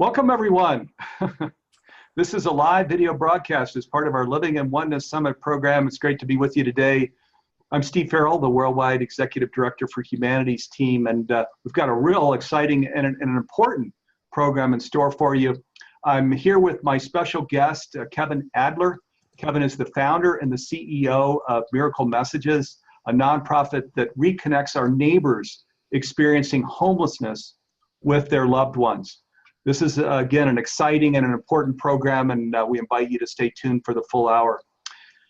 Welcome, everyone. This is a live video broadcast as part of our Living in Oneness Summit program. It's great to be with you today. I'm Steve Farrell, the Worldwide Executive Director for Humanities team, and we've got a real exciting and an important program in store for you. I'm here with my special guest, Kevin Adler. Kevin is the founder and the CEO of Miracle Messages, a nonprofit that reconnects our neighbors experiencing homelessness with their loved ones. This is, again, an exciting and an important program, and we invite you to stay tuned for the full hour.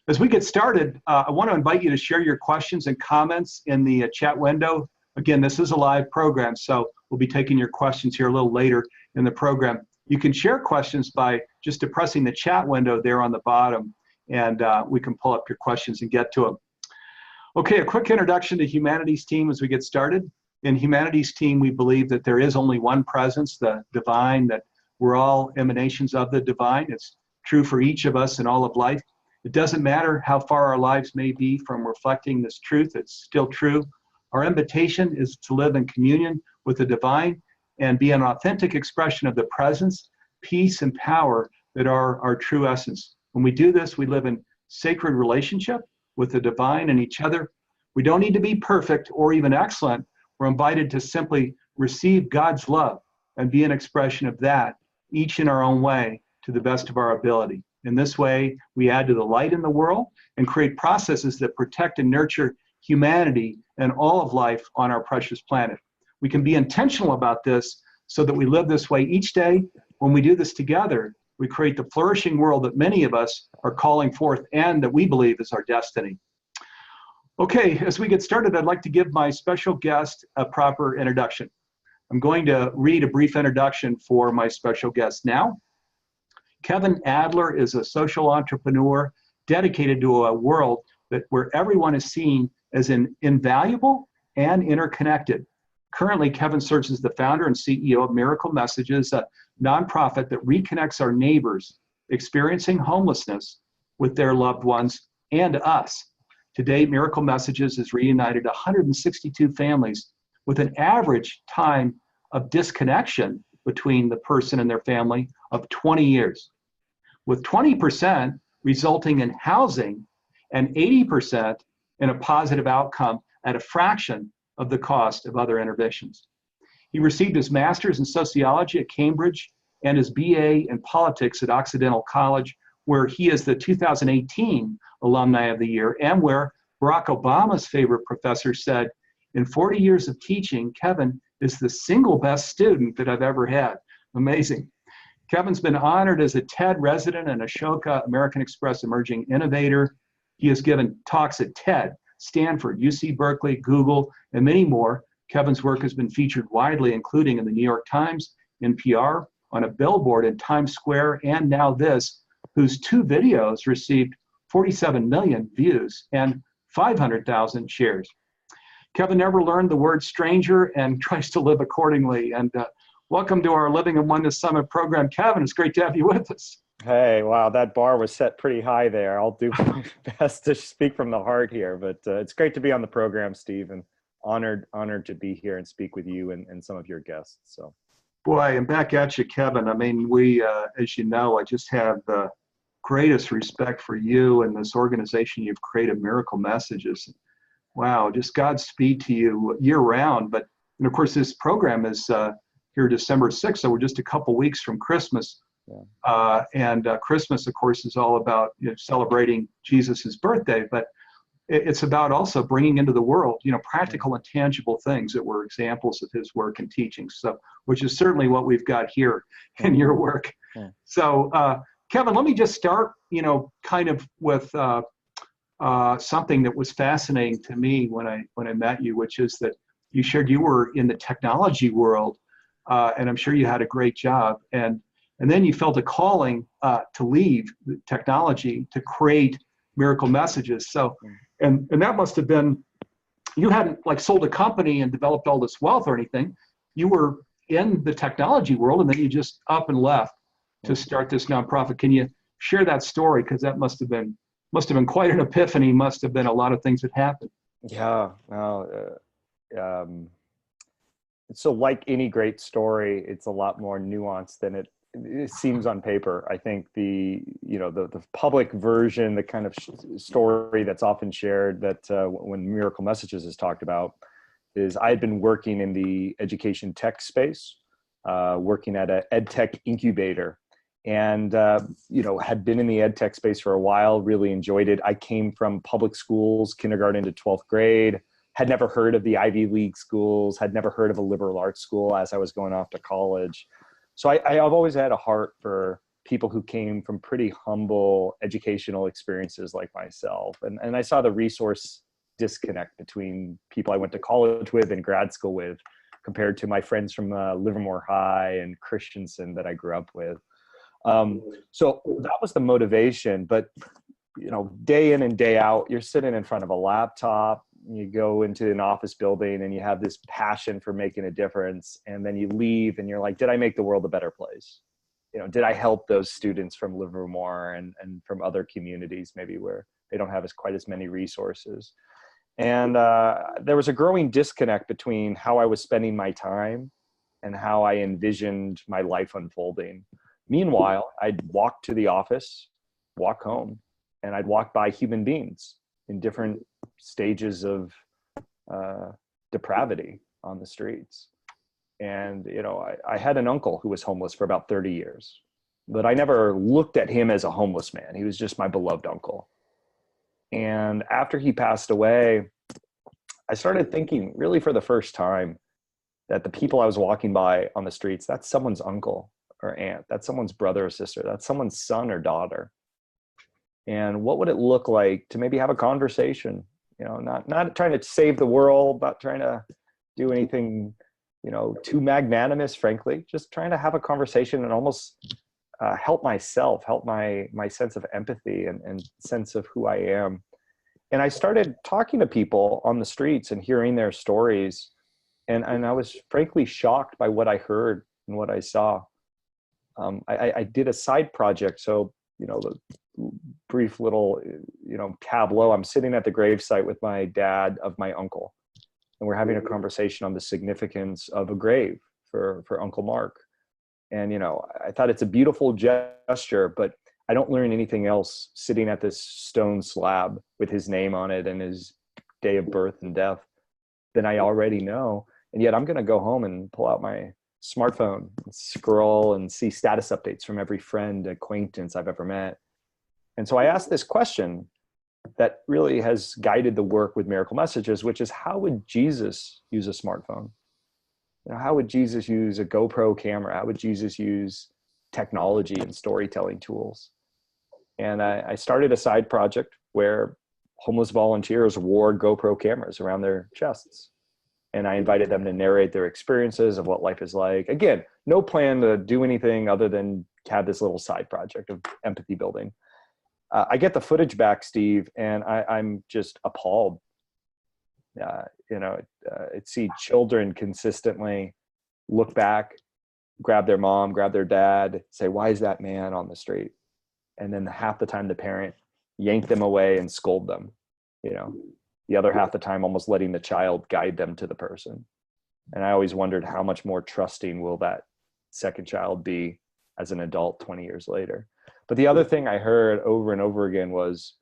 As we get started, I want to invite you to share your questions and comments in the chat window. Again, this is a live program, so we'll be taking your questions here a little later in the program. You can share questions by just depressing the chat window there on the bottom, and we can pull up your questions and get to them. Okay, a quick introduction to Humanities team as we get started. In Humanities team, we believe that there is only one presence, the divine, that we're all emanations of the divine. It's true for each of us in all of life. It doesn't matter how far our lives may be from reflecting this truth, it's still true. Our invitation is to live in communion with the divine and be an authentic expression of the presence, peace, and power that are our true essence. When we do this, we live in sacred relationship with the divine and each other. We don't need to be perfect or even excellent. We're invited to simply receive God's love and be an expression of that, each in our own way, to the best of our ability. In this way, we add to the light in the world and create processes that protect and nurture humanity and all of life on our precious planet. We can be intentional about this so that we live this way each day. When we do this together, we create the flourishing world that many of us are calling forth and that we believe is our destiny. Okay, as we get started, I'd like to give my special guest a proper introduction. I'm going to read a brief introduction for my special guest now. Kevin Adler is a social entrepreneur dedicated to a world where everyone is seen as invaluable and interconnected. Currently, Kevin serves as the founder and CEO of Miracle Messages, a nonprofit that reconnects our neighbors experiencing homelessness with their loved ones and us. Today, Miracle Messages has reunited 162 families with an average time of disconnection between the person and their family of 20 years, with 20% resulting in housing and 80% in a positive outcome at a fraction of the cost of other interventions. He received his master's in sociology at Cambridge and his BA in politics at Occidental College, where he is the 2018 Alumni of the Year, and where Barack Obama's favorite professor said, in 40 years of teaching, Kevin is the single best student that I've ever had. Amazing. Kevin's been honored as a TED resident and Ashoka American Express Emerging Innovator. He has given talks at TED, Stanford, UC Berkeley, Google, and many more. Kevin's work has been featured widely, including in the New York Times, NPR, on a billboard in Times Square, and Now This, whose 2 videos received 47 million views and 500,000 shares. Kevin never learned the word stranger and tries to live accordingly. And welcome to our Living in Oneness Summit program. Kevin, it's great to have you with us. Hey, wow, that bar was set pretty high there. I'll do my best to speak from the heart here, but it's great to be on the program, Steve, and honored to be here and speak with you and some of your guests. So, boy, and back at you, Kevin. I mean, we, as you know, I just have the greatest respect for you and this organization you've created, Miracle Messages. Wow, just Godspeed to you year round. But, and of course, this program is here December 6th, so we're just a couple weeks from Christmas. Yeah. And Christmas, of course, is all about celebrating Jesus's birthday, but it's about also bringing into the world, practical and tangible things that were examples of his work and teachings. So, which is certainly what we've got here in your work. Yeah. So, Kevin, let me just start, kind of with something that was fascinating to me when I met you, which is that you shared you were in the technology world, and I'm sure you had a great job, and then you felt a calling to leave technology to create Miracle Messages. So, and that must have been, you hadn't like sold a company and developed all this wealth or anything. You were in the technology world, and then you just up and left to start this nonprofit. Can you share that story? Because that must have been quite an epiphany. Must have been a lot of things that happened. Yeah, no, So like any great story, it's a lot more nuanced than it seems on paper. I think the public version, the kind of story that's often shared that when Miracle Messages is talked about, is I had been working in the education tech space, working at an ed tech incubator, and had been in the ed tech space for a while, really enjoyed it. I came from public schools, kindergarten to 12th grade, had never heard of the Ivy League schools, had never heard of a liberal arts school as I was going off to college. So I've always had a heart for people who came from pretty humble educational experiences like myself. And I saw the resource disconnect between people I went to college with and grad school with compared to my friends from Livermore High and Christensen that I grew up with. So that was the motivation. But, day in and day out, you're sitting in front of a laptop, you go into an office building and you have this passion for making a difference. And then you leave and you're like, did I make the world a better place? Did I help those students from Livermore and from other communities, maybe where they don't have quite as many resources? And there was a growing disconnect between how I was spending my time and how I envisioned my life unfolding. Meanwhile, I'd walk to the office, walk home, and I'd walk by human beings in different stages of depravity on the streets. And, I had an uncle who was homeless for about 30 years, but I never looked at him as a homeless man. He was just my beloved uncle. And after he passed away, I started thinking really for the first time that the people I was walking by on the streets, that's someone's uncle or aunt, that's someone's brother or sister, that's someone's son or daughter. And what would it look like to maybe have a conversation, not trying to save the world, not trying to do anything, too magnanimous, frankly, just trying to have a conversation and almost help myself, help my sense of empathy and sense of who I am. And I started talking to people on the streets and hearing their stories. And I was frankly shocked by what I heard and what I saw. I did a side project. So, the brief little, tableau, I'm sitting at the gravesite with my dad of my uncle. And we're having a conversation on the significance of a grave for Uncle Mark. And, I thought it's a beautiful gesture, but I don't learn anything else sitting at this stone slab with his name on it and his day of birth and death than I already know. And yet I'm going to go home and pull out my smartphone, and scroll and see status updates from every friend, acquaintance I've ever met. And so I asked this question that really has guided the work with Miracle Messages, which is, how would Jesus use a smartphone? How would Jesus use a GoPro camera? How would Jesus use technology and storytelling tools? And I started a side project where homeless volunteers wore GoPro cameras around their chests. And I invited them to narrate their experiences of what life is like. Again, no plan to do anything other than have this little side project of empathy building. I get the footage back, Steve, and I'm just appalled. See children consistently look back, grab their mom, grab their dad, say, why is that man on the street? And then half the time the parent yanked them away and scold them, the other half the time almost letting the child guide them to the person. And I always wondered, how much more trusting will that second child be as an adult 20 years later? But the other thing I heard over and over again was,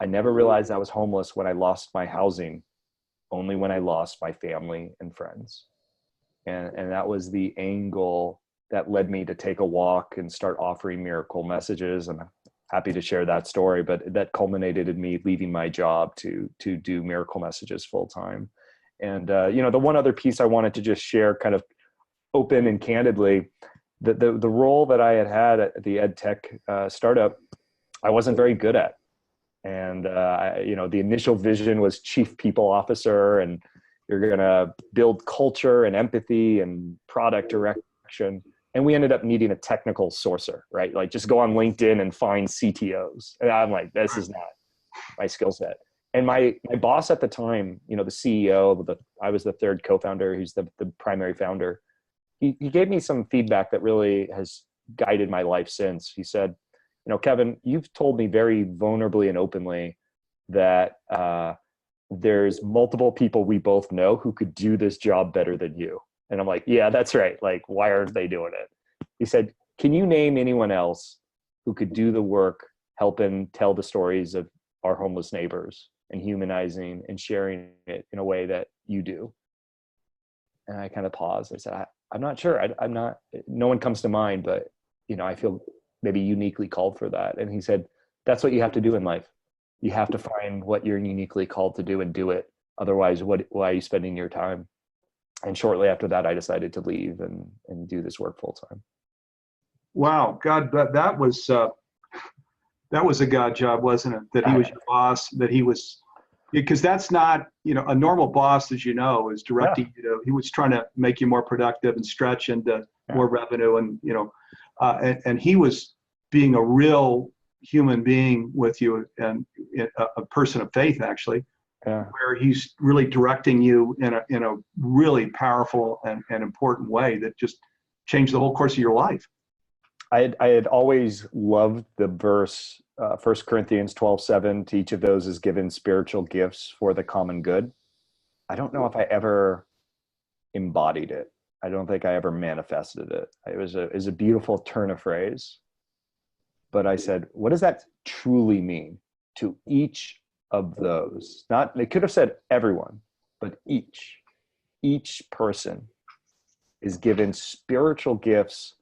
I never realized I was homeless when I lost my housing, only when I lost my family and friends. And that was the angle that led me to take a walk and start offering Miracle Messages. And I'm happy to share that story, but that culminated in me leaving my job to do Miracle Messages full time. And, the one other piece I wanted to just share kind of open and candidly, the role that I had at the ed tech startup, I wasn't very good at. And, the initial vision was chief people officer, and you're going to build culture and empathy and product direction. And we ended up needing a technical sourcer, right? Like, just go on LinkedIn and find CTOs. And I'm like, this is not my skill set. And my boss at the time, the CEO, I was the third co-founder, he's the primary founder. He gave me some feedback that really has guided my life since. He said, Kevin, you've told me very vulnerably and openly that there's multiple people we both know who could do this job better than you. And I'm like, yeah, that's right. Like, why aren't they doing it? He said, can you name anyone else who could do the work, helping tell the stories of our homeless neighbors and humanizing and sharing it in a way that you do? And I kind of paused. I said, I'm not sure. I'm not, no one comes to mind, but I feel maybe uniquely called for that. And he said, that's what you have to do in life. You have to find what you're uniquely called to do and do it. Otherwise, why are you spending your time? And shortly after that, I decided to leave and do this work full time. Wow, God, that was a God job, wasn't it? That he was your boss, that he was, because that's not, a normal boss, as you know, is directing you to, he was trying to make you more productive and stretch into more revenue. And, and he was being a real human being with you, and a person of faith, actually, where he's really directing you in a really powerful and important way that just changed the whole course of your life. I had always loved the verse, 1 Corinthians 12:7, to each of those is given spiritual gifts for the common good. I don't know if I ever embodied it. I don't think I ever manifested it. It was a beautiful turn of phrase. But I said, what does that truly mean to each of those? Not, they could have said everyone, but each person is given spiritual gifts.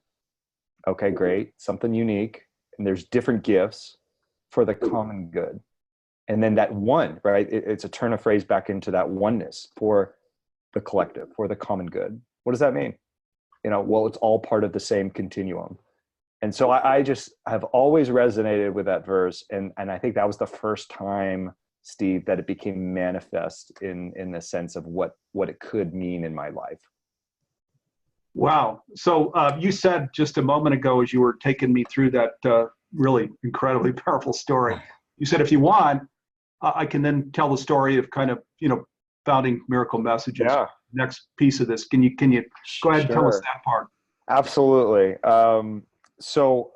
Okay, great. Something unique. And there's different gifts for the common good. And then that one, right? It's a turn of phrase back into that oneness for the collective, for the common good. What does that mean? Well, it's all part of the same continuum. And so I just have always resonated with that verse. And I think that was the first time, Steve, that it became manifest in the sense of what it could mean in my life. Wow. So you said just a moment ago, as you were taking me through that really incredibly powerful story, you said, if you want, I can then tell the story of kind of, founding Miracle Messages. Yeah. Next piece of this. Can you go ahead and tell us that part? Absolutely. So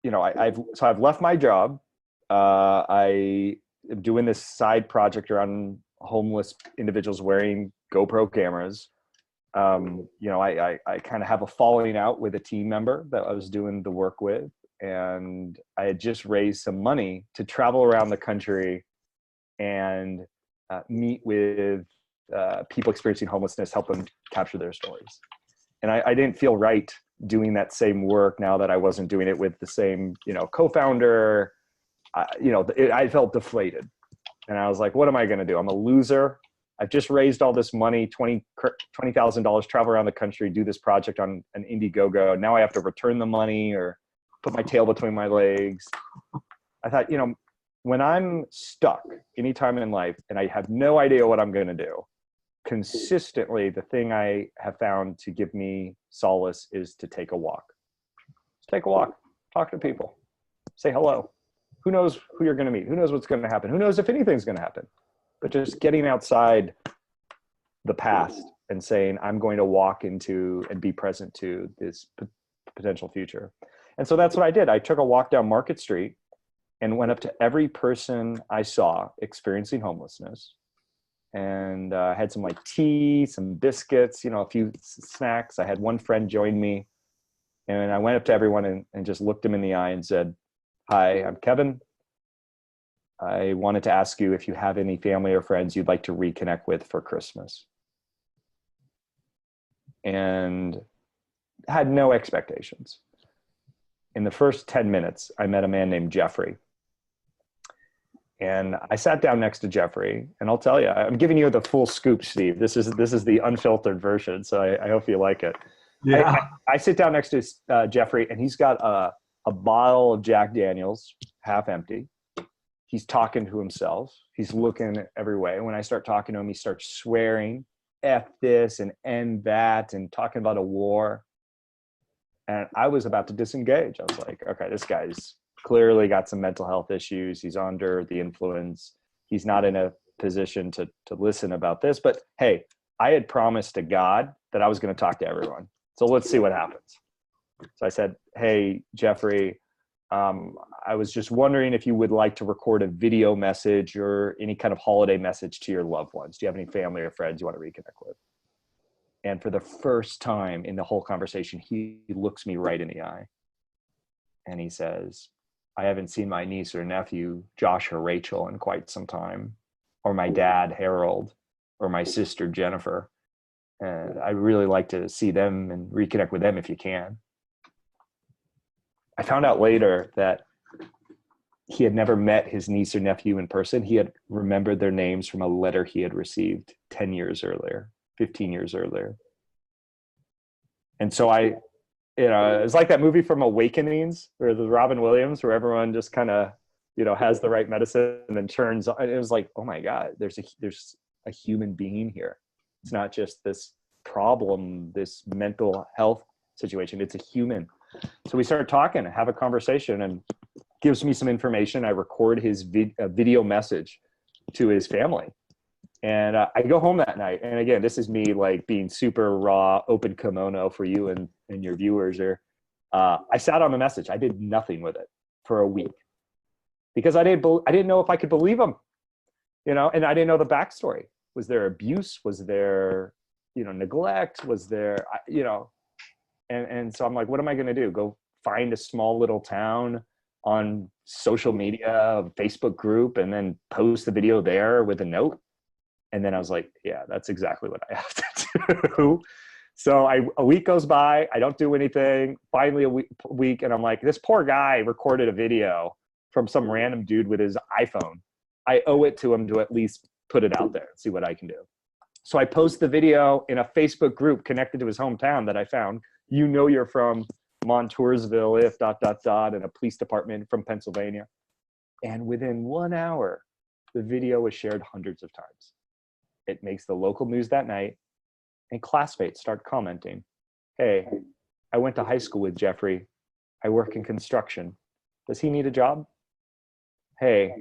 I've left my job. I am doing this side project around homeless individuals wearing GoPro cameras. I kind of have a falling out with a team member that I was doing the work with, and I had just raised some money to travel around the country and meet with people experiencing homelessness, help them capture their stories. And I didn't feel right doing that same work now that I wasn't doing it with the same, co-founder. I felt deflated. And I was like, what am I going to do? I'm a loser. I've just raised all this money, $20,000, travel around the country, do this project on an Indiegogo. Now I have to return the money or put my tail between my legs. I thought, when I'm stuck anytime in life and I have no idea what I'm going to do, consistently, the thing I have found to give me solace is to take a walk. Just take a walk, talk to people, say hello. Who knows who you're going to meet? Who knows what's going to happen? Who knows if anything's going to happen? But just getting outside the past and saying, I'm going to walk into and be present to this potential future. And so that's what I did. I took a walk down Market Street and went up to every person I saw experiencing homelessness, and had some tea, some biscuits, a few snacks. I had one friend join me, and I went up to everyone and just looked him in the eye and said, hi, I'm Kevin. I wanted to ask you if you have any family or friends you'd like to reconnect with for Christmas. And had no expectations. In the first 10 minutes, I met a man named Jeffrey. And I sat down next to Jeffrey, and I'll tell you, I'm giving you the full scoop, Steve. This is the unfiltered version, so I hope you like it. Yeah. I sit down next to Jeffrey, and he's got a bottle of Jack Daniels, half empty. He's talking to himself. He's looking every way. When I start talking to him, he starts swearing, F this and end that, and talking about a war. And I was about to disengage. I was like, okay, this guy's clearly got some mental health issues. He's under the influence. He's not in a position to listen about this. But hey, I had promised to God that I was going to talk to everyone. So let's see what happens. So I said, hey, Jeffrey, I was just wondering if you would like to record a video message or any kind of holiday message to your loved ones. Do you have any family or friends you want to reconnect with? And for the first time in the whole conversation, he looks me right in the eye. And he says, I haven't seen my niece or nephew, Josh or Rachel, in quite some time, or my dad, Harold, or my sister, Jennifer. And I'd really like to see them and reconnect with them if you can. I found out later that he had never met his niece or nephew in person. He had remembered their names from a letter he had received 10 years earlier, 15 years earlier. And so it's like that movie from Awakenings, where the Robin Williams, where everyone just kind of, has the right medicine and then turns on. It was like, oh my God, there's a human being here. It's not just this problem, this mental health situation. It's a human. So we start talking, have a conversation, and gives me some information. I record his video message to his family. And I go home that night. And again, this is me like being super raw, open kimono for you and your viewers here. I sat on the message. I did nothing with it for a week because I didn't know if I could believe him, and I didn't know the backstory. Was there abuse? Was there, neglect? Was there, and so I'm like, what am I going to do? Go find a small little town on social media, a Facebook group, and then post the video there with a note? And then I was like, yeah, that's exactly what I have to do. So a week goes by, I don't do anything. Finally a week, and I'm like, this poor guy recorded a video from some random dude with his iPhone. I owe it to him to at least put it out there and see what I can do. So I post the video in a Facebook group connected to his hometown that I found. You're from Montoursville, if ... and a police department from Pennsylvania. And within 1 hour, the video was shared hundreds of times. It makes the local news that night, and classmates start commenting. Hey, I went to high school with Jeffrey. I work in construction. Does he need a job? Hey,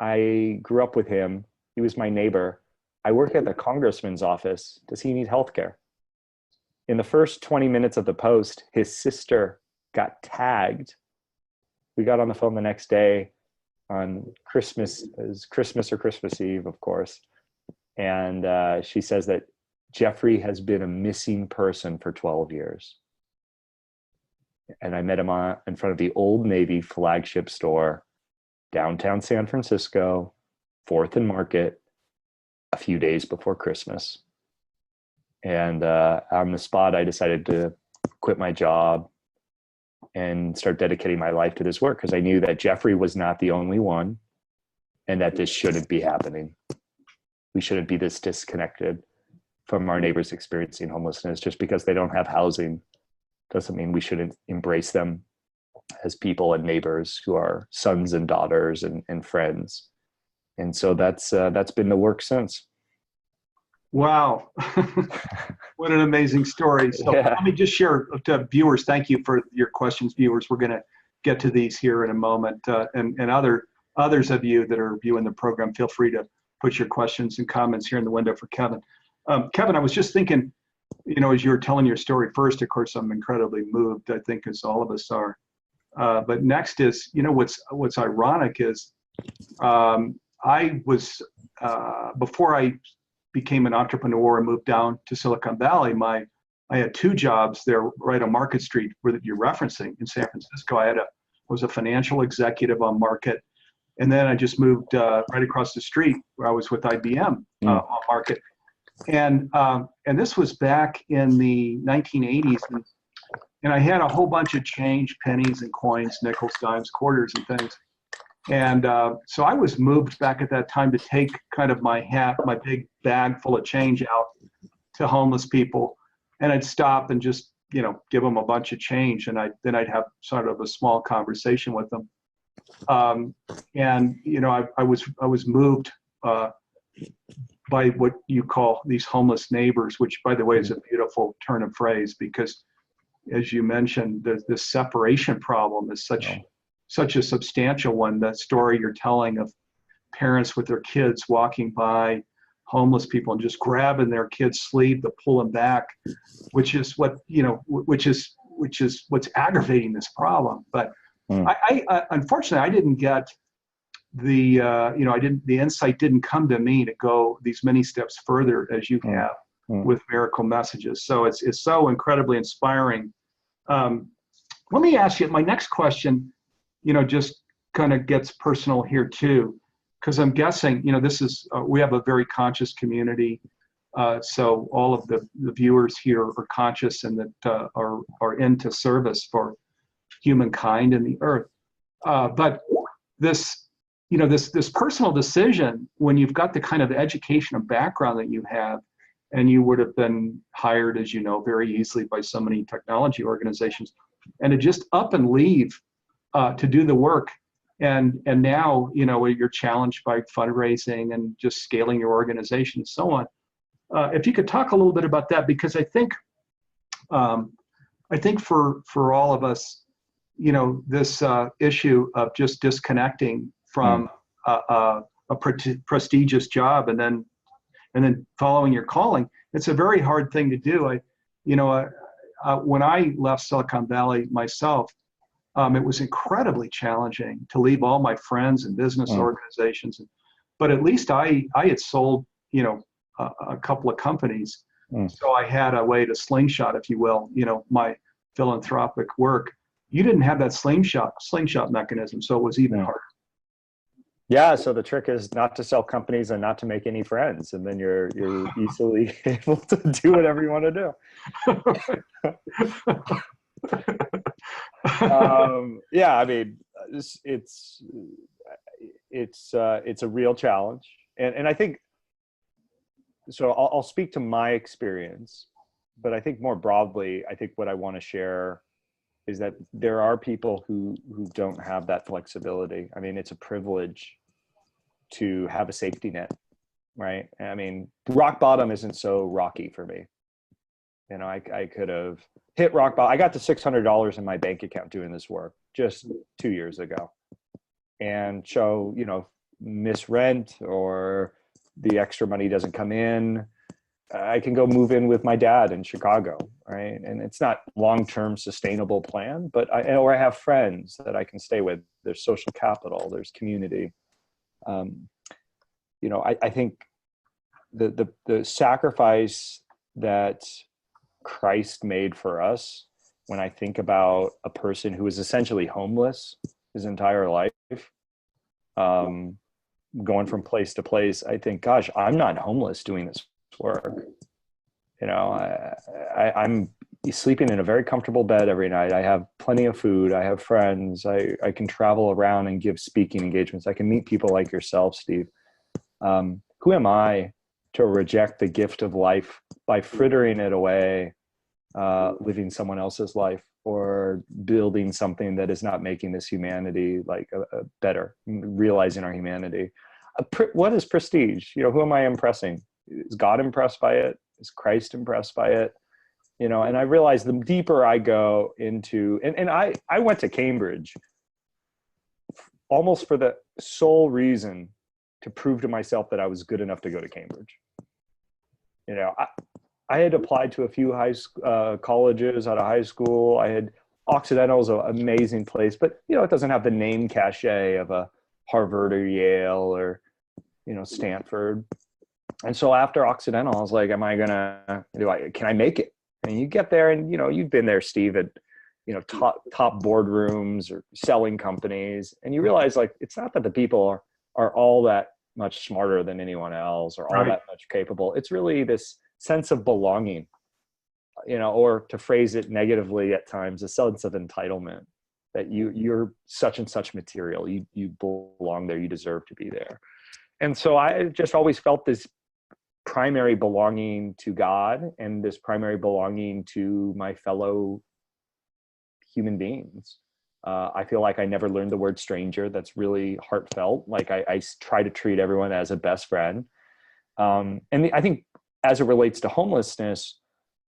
I grew up with him. He was my neighbor. I work at the congressman's office. Does he need health care? In the first 20 minutes of the post, his sister got tagged. We got on the phone the next day on Christmas or Christmas Eve, of course. And she says that Jeffrey has been a missing person for 12 years. And I met him in front of the Old Navy flagship store, downtown San Francisco, 4th and Market, a few days before Christmas. And on the spot, I decided to quit my job and start dedicating my life to this work, because I knew that Jeffrey was not the only one and that this shouldn't be happening. We shouldn't be this disconnected from our neighbors experiencing homelessness. Just because they don't have housing doesn't mean we shouldn't embrace them as people and neighbors who are sons and daughters and friends. And so that's been the work since. Wow. What an amazing story. So Let me just share to viewers, thank you for your questions, viewers. We're going to get to these here in a moment. And others of you that are viewing the program, feel free to put your questions and comments here in the window for Kevin. Kevin, I was just thinking, as you were telling your story first, of course, I'm incredibly moved, I think, as all of us are. But next is, what's ironic is I was, before I became an entrepreneur and moved down to Silicon Valley, I had 2 jobs there right on Market Street where you're referencing in San Francisco. I was a financial executive on Market. And then I just moved right across the street where I was with IBM on Market. And this was back in the 1980s. And I had a whole bunch of change, pennies and coins, nickels, dimes, quarters and things. And so I was moved back at that time to take kind of my big bag full of change out to homeless people. And I'd stop and just, give them a bunch of change. And then I'd have sort of a small conversation with them. I was moved by what you call these homeless neighbors, which, by the way, is a beautiful turn of phrase, because as you mentioned, the separation problem is such a substantial one. That story you're telling of parents with their kids walking by homeless people and just grabbing their kid's sleeve to pull them back, which is what's aggravating this problem. But I unfortunately, I didn't get the insight didn't come to me to go these many steps further as you have. with miracle messages. So it's so incredibly inspiring. Let me ask you, my next question, just kind of gets personal here too, because I'm guessing, this is, we have a very conscious community. So all of the viewers here are conscious and that are into service for humankind and the earth. But this, this personal decision, when you've got the kind of education and background that you have, and you would have been hired, as you know, very easily by so many technology organizations, and to just up and leave to do the work. And now, you're challenged by fundraising and just scaling your organization and so on. If you could talk a little bit about that, because I think for all of us, this issue of just disconnecting from a prestigious job and then following your calling, it's a very hard thing to do. When I left Silicon Valley myself, it was incredibly challenging to leave all my friends and business organizations. But at least I had sold, a couple of companies. So I had a way to slingshot, if you will, my philanthropic work. You didn't have that slingshot mechanism, so it was even harder. Yeah, so the trick is not to sell companies and not to make any friends, and then you're easily able to do whatever you want to do. Yeah, I mean, it's a real challenge, and I think so. I'll speak to my experience, but I think more broadly, I think what I want to share is that there are people who don't have that flexibility. I mean, it's a privilege to have a safety net, right? I mean, rock bottom isn't so rocky for me. I could have hit rock bottom. I got to $600 in my bank account doing this work just 2 years ago. And so, miss rent or the extra money doesn't come in, I can go move in with my dad in Chicago, right? And it's not long-term sustainable plan, but I have friends that I can stay with. There's social capital, there's community. I think the sacrifice that Christ made for us, when I think about a person who was essentially homeless his entire life, going from place to place, I think, gosh, I'm not homeless doing this work. I'm sleeping in a very comfortable bed every night. I have plenty of food. I have friends. I can travel around and give speaking engagements. I can meet people like yourself, Steve. Who am I to reject the gift of life by frittering it away, living someone else's life, or building something that is not making this humanity better, realizing our humanity? What is prestige? Who am I impressing? Is God impressed by it? Is Christ impressed by it? And I realize the deeper I go into, and I went to Cambridge almost for the sole reason to prove to myself that I was good enough to go to Cambridge. I had applied to a few colleges out of high school. Occidental is an amazing place, but it doesn't have the name cachet of a Harvard or Yale or Stanford. And so after Occidental, I was like, can I make it? And you get there, and you've been there, Steve, at top boardrooms or selling companies, and you realize it's not that the people are all that much smarter than anyone else or all that much capable. It's really this sense of belonging, or to phrase it negatively at times, a sense of entitlement that you're such and such material. You belong there. You deserve to be there. And so I just always felt this primary belonging to God and this primary belonging to my fellow human beings. I feel like I never learned the word stranger. That's really heartfelt. I try to treat everyone as a best friend. And I think as it relates to homelessness,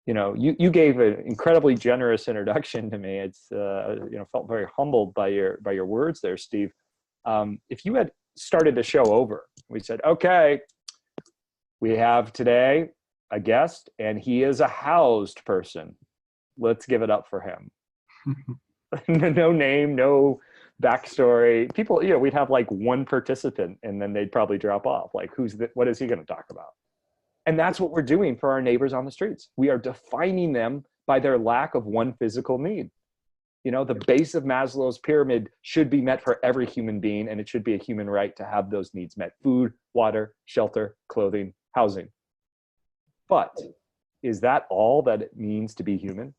you gave an incredibly generous introduction to me. It's felt very humbled by your words there, Steve. If you had started the show over, we said, okay, we have today a guest, and he is a housed person. Let's give it up for him. No name, no backstory. People, we'd have one participant, and then they'd probably drop off. What is he going to talk about? And that's what we're doing for our neighbors on the streets. We are defining them by their lack of one physical need. You know, the base of Maslow's pyramid should be met for every human being, and it should be a human right to have those needs met: food, water, shelter, clothing, housing. But is that all that it means to be human?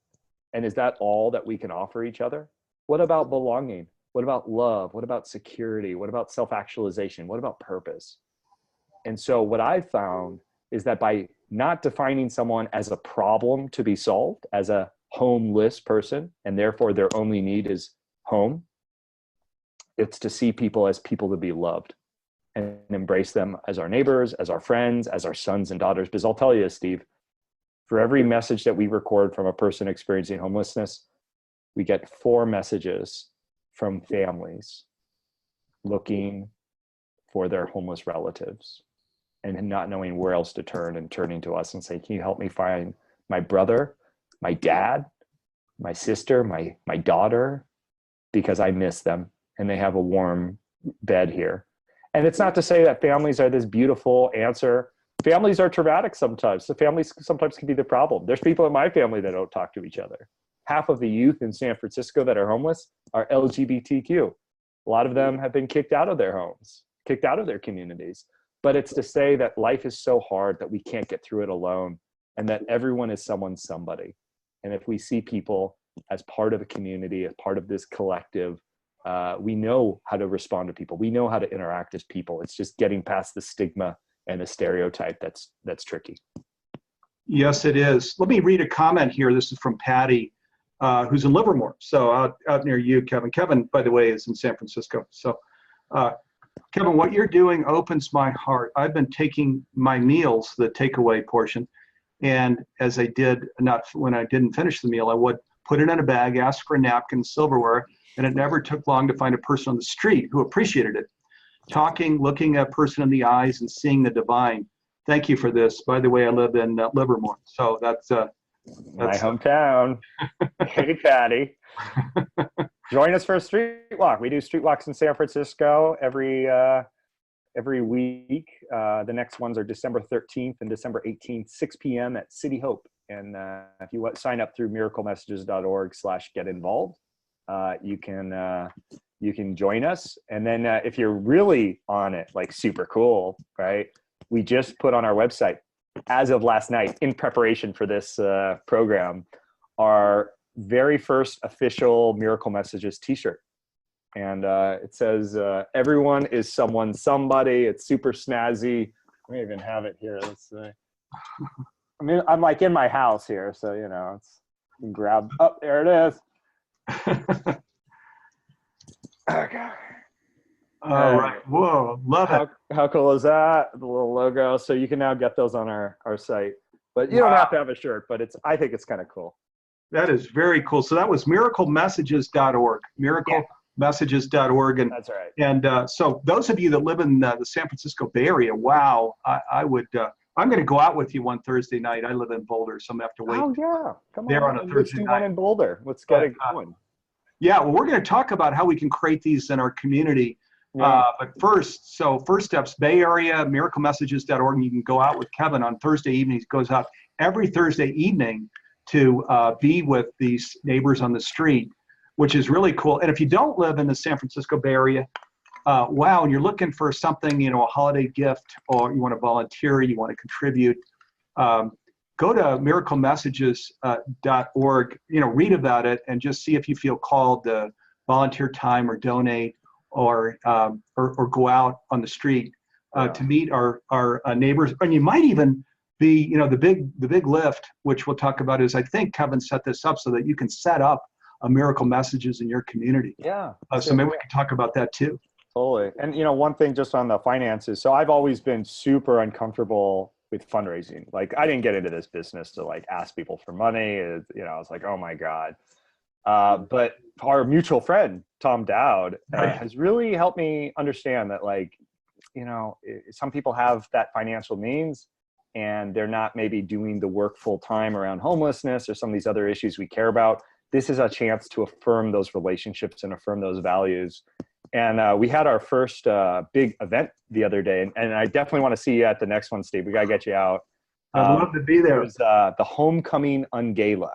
And is that all that we can offer each other? What about belonging? What about love? What about security? What about self-actualization? What about purpose? And so what I've found is that by not defining someone as a problem to be solved, as a homeless person, and therefore their only need is home, it's to see people as people to be loved and embrace them as our neighbors, as our friends, as our sons and daughters. Because I'll tell you, Steve, for every message that we record from a person experiencing homelessness, we get 4 messages from families looking for their homeless relatives and not knowing where else to turn, and turning to us and say, can you help me find my brother, my dad, my sister, my daughter, because I miss them and they have a warm bed here. And it's not to say that families are this beautiful answer. Families are traumatic sometimes. So families sometimes can be the problem. There's people in my family that don't talk to each other. Half of the youth in San Francisco that are homeless are LGBTQ. A lot of them have been kicked out of their homes, kicked out of their communities. But it's to say that life is so hard that we can't get through it alone, and that everyone is someone's somebody. And if we see people as part of a community, as part of this collective, we know how to respond to people. We know how to interact as people. It's just getting past the stigma and the stereotype that's tricky. Yes, it is. Let me read a comment here. This is from Patty, who's in Livermore, so out near you, Kevin. Kevin, by the way, is in San Francisco. So, Kevin, what you're doing opens my heart. I've been taking my meals, the takeaway portion, and as I did, not when I didn't finish the meal, I would put it in a bag, ask for a napkin, silverware, and it never took long to find a person on the street who appreciated it. Talking, looking a person in the eyes and seeing the divine. Thank you for this. By the way, I live in Livermore, so that's my hometown. Hey, Patty. Join us for a street walk. We do street walks in San Francisco every week. The next ones are December 13th and December 18th, 6 p.m. at City Hope. And if you sign up through miraclemessages.org/get-involved, you can join us. And then if you're really on it, like super cool, right? We just put on our website, as of last night, in preparation for this program, our very first official Miracle Messages t-shirt. And it says, everyone is someone, somebody. It's super snazzy. I may even have it here. Let's see. I mean, I'm like in my house here, so, you know, it's, you can grab, oh, there it is. Okay. All right. Whoa, love it. How cool is that? The little logo. So you can now get those on our site. But you don't have to have a shirt, but I think it's kind of cool. That is very cool. So that was miraclemessages.org. Miraclemessages.org. And that's right. And so those of you that live in the San Francisco Bay Area, wow, I would, I'm going to go out with you one Thursday night. I live in Boulder, so I'm going to have to wait. Oh, yeah. Come there on a Thursday night. One in Boulder. Let's get it going. Yeah, well, we're going to talk about how we can create these in our community. Yeah. But first steps, Bay Area, miraclemessages.org. And you can go out with Kevin on Thursday evenings. He goes out every Thursday evening to be with these neighbors on the street, which is really cool. And if you don't live in the San Francisco Bay Area, wow, and you're looking for something, you know, a holiday gift, or you want to volunteer, you want to contribute, go to miraclemessages.org, you know, read about it and just see if you feel called to volunteer time or donate or go out on the street to meet our neighbors. And you might even be, you know, the big lift, which we'll talk about, is I think Kevin set this up so that you can set up a Miracle Messages in your community. Yeah. So maybe we can talk about that too. Totally. And, you know, one thing just on the finances. So I've always been super uncomfortable with fundraising. Like, I didn't get into this business to like ask people for money. You know, I was like, oh my God. But our mutual friend, Tom Dowd, has really helped me understand that, like, you know, some people have that financial means and they're not maybe doing the work full time around homelessness or some of these other issues we care about. This is a chance to affirm those relationships and affirm those values. And we had our first big event the other day, and I definitely want to see you at the next one, Steve. We got to get you out. I'd love to be It there. was the Homecoming Ungala.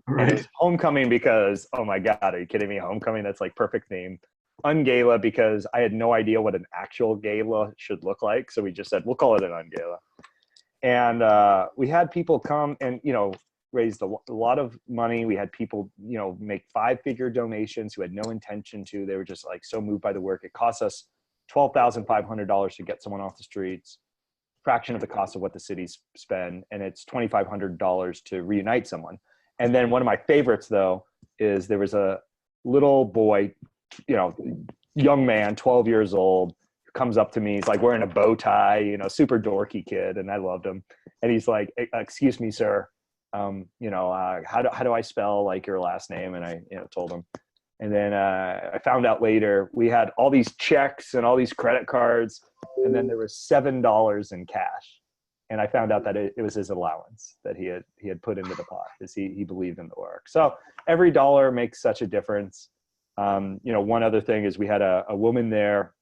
And it Right. was homecoming because, oh my God, are you kidding me? Homecoming, that's like perfect name. Ungala because I had no idea what an actual gala should look like. So we just said, we'll call it an ungala. And we had people come and, raised a lot of money. We had people, make 5-figure donations who had no intention to. They were just like so moved by the work. It cost us $12,500 to get someone off the streets, fraction of the cost of what the cities spend. And it's $2,500 to reunite someone. And then one of my favorites, though, is there was a little boy, young man, 12 years old, who comes up to me. He's like wearing a bow tie, super dorky kid. And I loved him. And he's like, excuse me, sir. How do I spell like your last name? And I, told him. And then I found out later we had all these checks and all these credit cards. And then there was $7 in cash. And I found out that it was his allowance that he had put into the pot because he believed in the work. So every dollar makes such a difference. One other thing is we had a woman there,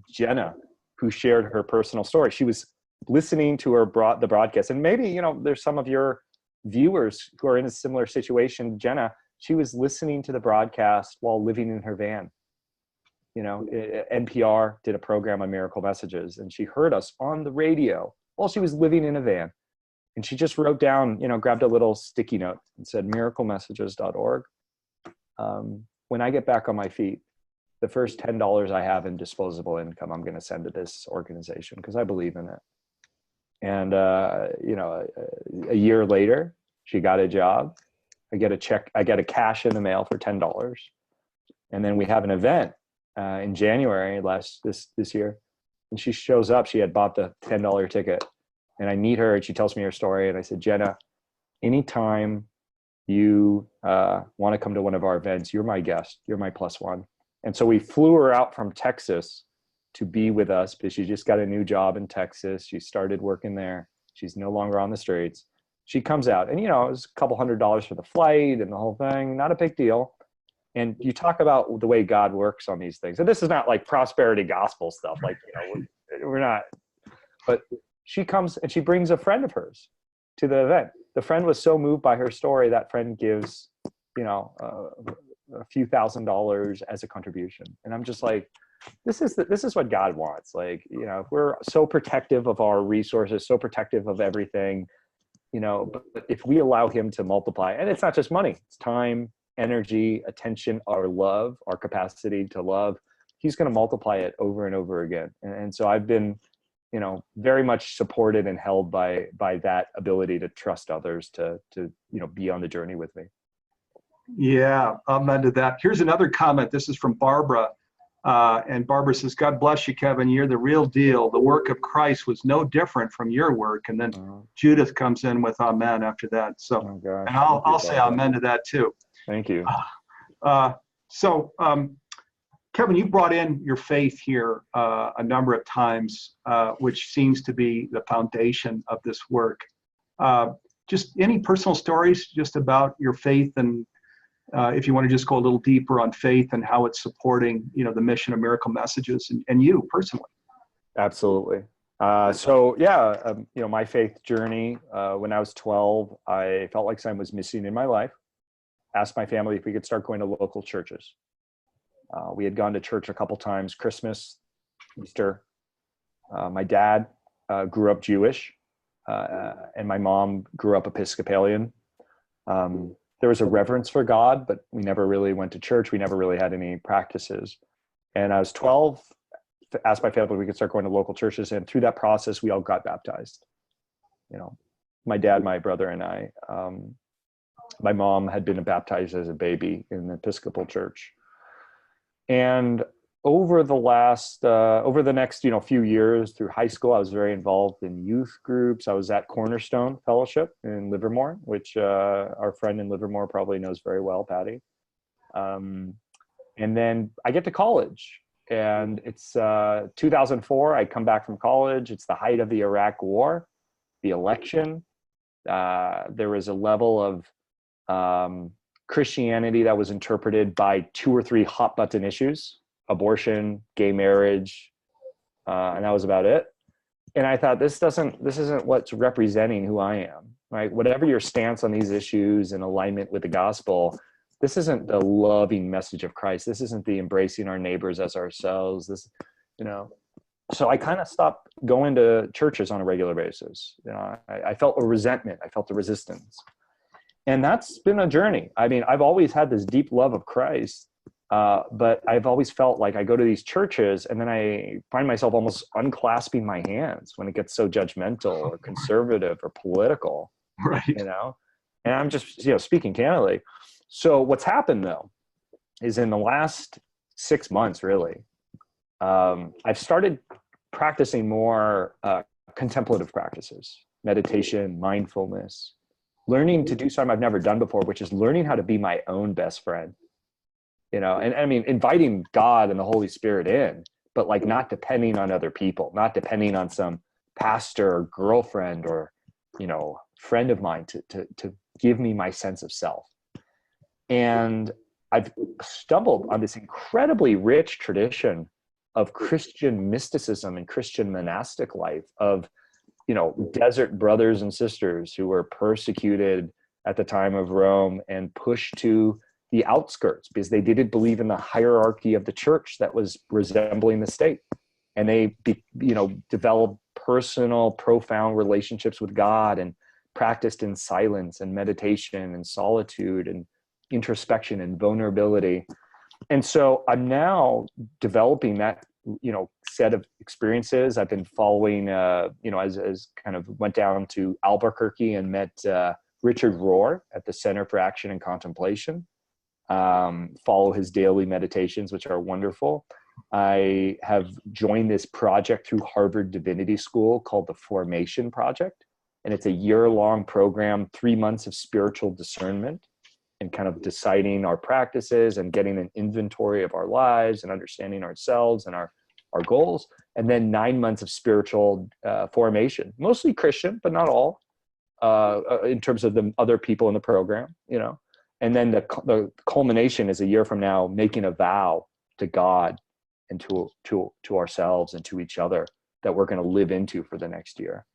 Jenna, who shared her personal story. She was listening to the broadcast, and maybe there's some of your viewers who are in a similar situation. Jenna, she was listening to the broadcast while living in her van. NPR did a program on miracle messages, and she heard us on the radio while she was living in a van. And she just wrote down, grabbed a little sticky note and said, miraclemessages.org. When I get back on my feet, the first $10 I have in disposable income, I'm going to send to this organization because I believe in it. And, a year later, she got a job. I get a cash in the mail for $10. And then we have an event in January this year. And she shows up, she had bought the $10 ticket, and I meet her and she tells me her story. And I said, Jenna, anytime you want to come to one of our events, you're my guest, you're my +1. And so we flew her out from Texas to be with us because she just got a new job in Texas. She started working there. She's no longer on the streets. She comes out and, it was a couple $100 for the flight and the whole thing, not a big deal. And you talk about the way God works on these things. And this is not like prosperity gospel stuff. Like, we're not, but she comes and she brings a friend of hers to the event. The friend was so moved by her story, that friend gives, a few $1,000s as a contribution. And I'm just like, this is what God wants. Like, if we're so protective of our resources, so protective of everything, but if we allow him to multiply, and it's not just money, it's time, energy, attention, our love, our capacity to love, he's going to multiply it over and over again. And so I've been, very much supported and held by that ability to trust others to be on the journey with me. Yeah, I'm into that. Here's another comment. This is from Barbara. And Barbara says, God bless you, Kevin. You're the real deal. The work of Christ was no different from your work. And then Judith comes in with amen after that. So, and I'll say amen to that too. Thank you. Kevin, you brought in your faith here a number of times, which seems to be the foundation of this work. Just any personal stories just about your faith, and if you want to just go a little deeper on faith and how it's supporting, the mission of Miracle Messages and you personally. Absolutely. My faith journey, when I was 12, I felt like something was missing in my life. Asked my family if we could start going to local churches. We had gone to church a couple times, Christmas, Easter. My dad grew up Jewish, and my mom grew up Episcopalian. There was a reverence for God, but we never really went to church. We never really had any practices. And I was 12, asked my family if we could start going to local churches. And through that process, we all got baptized. My dad, my brother, and I. My mom had been baptized as a baby in the Episcopal church. And over the next, few years through high school, I was very involved in youth groups. I was at Cornerstone Fellowship in Livermore, which our friend in Livermore probably knows very well, Patty. And then I get to college, and it's 2004. I come back from college. It's the height of the Iraq War, the election. There was a level of Christianity that was interpreted by 2 or 3 hot button issues: abortion, gay marriage, and that was about it. And I thought, this isn't what's representing who I am, right? Whatever your stance on these issues in alignment with the gospel, this isn't the loving message of Christ. This isn't the embracing our neighbors as ourselves. This, you know, so I kind of stopped going to churches on a regular basis. You know, I felt a resentment. I felt a resistance. And that's been a journey. I mean, I've always had this deep love of Christ, but I've always felt like I go to these churches and then I find myself almost unclasping my hands when it gets so judgmental or conservative or political, Right. you know? And I'm just, you know, speaking candidly. So what's happened though, is in the last 6 months, really, I've started practicing more contemplative practices, meditation, mindfulness, learning to do something I've never done before, which is learning how to be my own best friend. You know, and I mean, inviting God and the Holy Spirit in, but like not depending on other people, not depending on some pastor or girlfriend or, you know, friend of mine to give me my sense of self. And I've stumbled on this incredibly rich tradition of Christian mysticism and Christian monastic life of, you know, desert brothers and sisters who were persecuted at the time of Rome and pushed to the outskirts because they didn't believe in the hierarchy of the church that was resembling the state. And they, you know, developed personal, profound relationships with God and practiced in silence and meditation and solitude and introspection and vulnerability. And so I'm now developing that, you know, set of experiences. I've been following, you know, as kind of went down to Albuquerque and met Richard Rohr at the Center for Action and Contemplation. Follow his daily meditations, which are wonderful. I have joined this project through Harvard Divinity School called the Formation Project. And it's a year-long program, 3 months of spiritual discernment and kind of deciding our practices and getting an inventory of our lives and understanding ourselves and our goals. And then 9 months of spiritual formation, mostly Christian, but not all, in terms of the other people in the program, you know. And then the culmination is a year from now, making a vow to God and to ourselves and to each other that we're going to live into for the next year.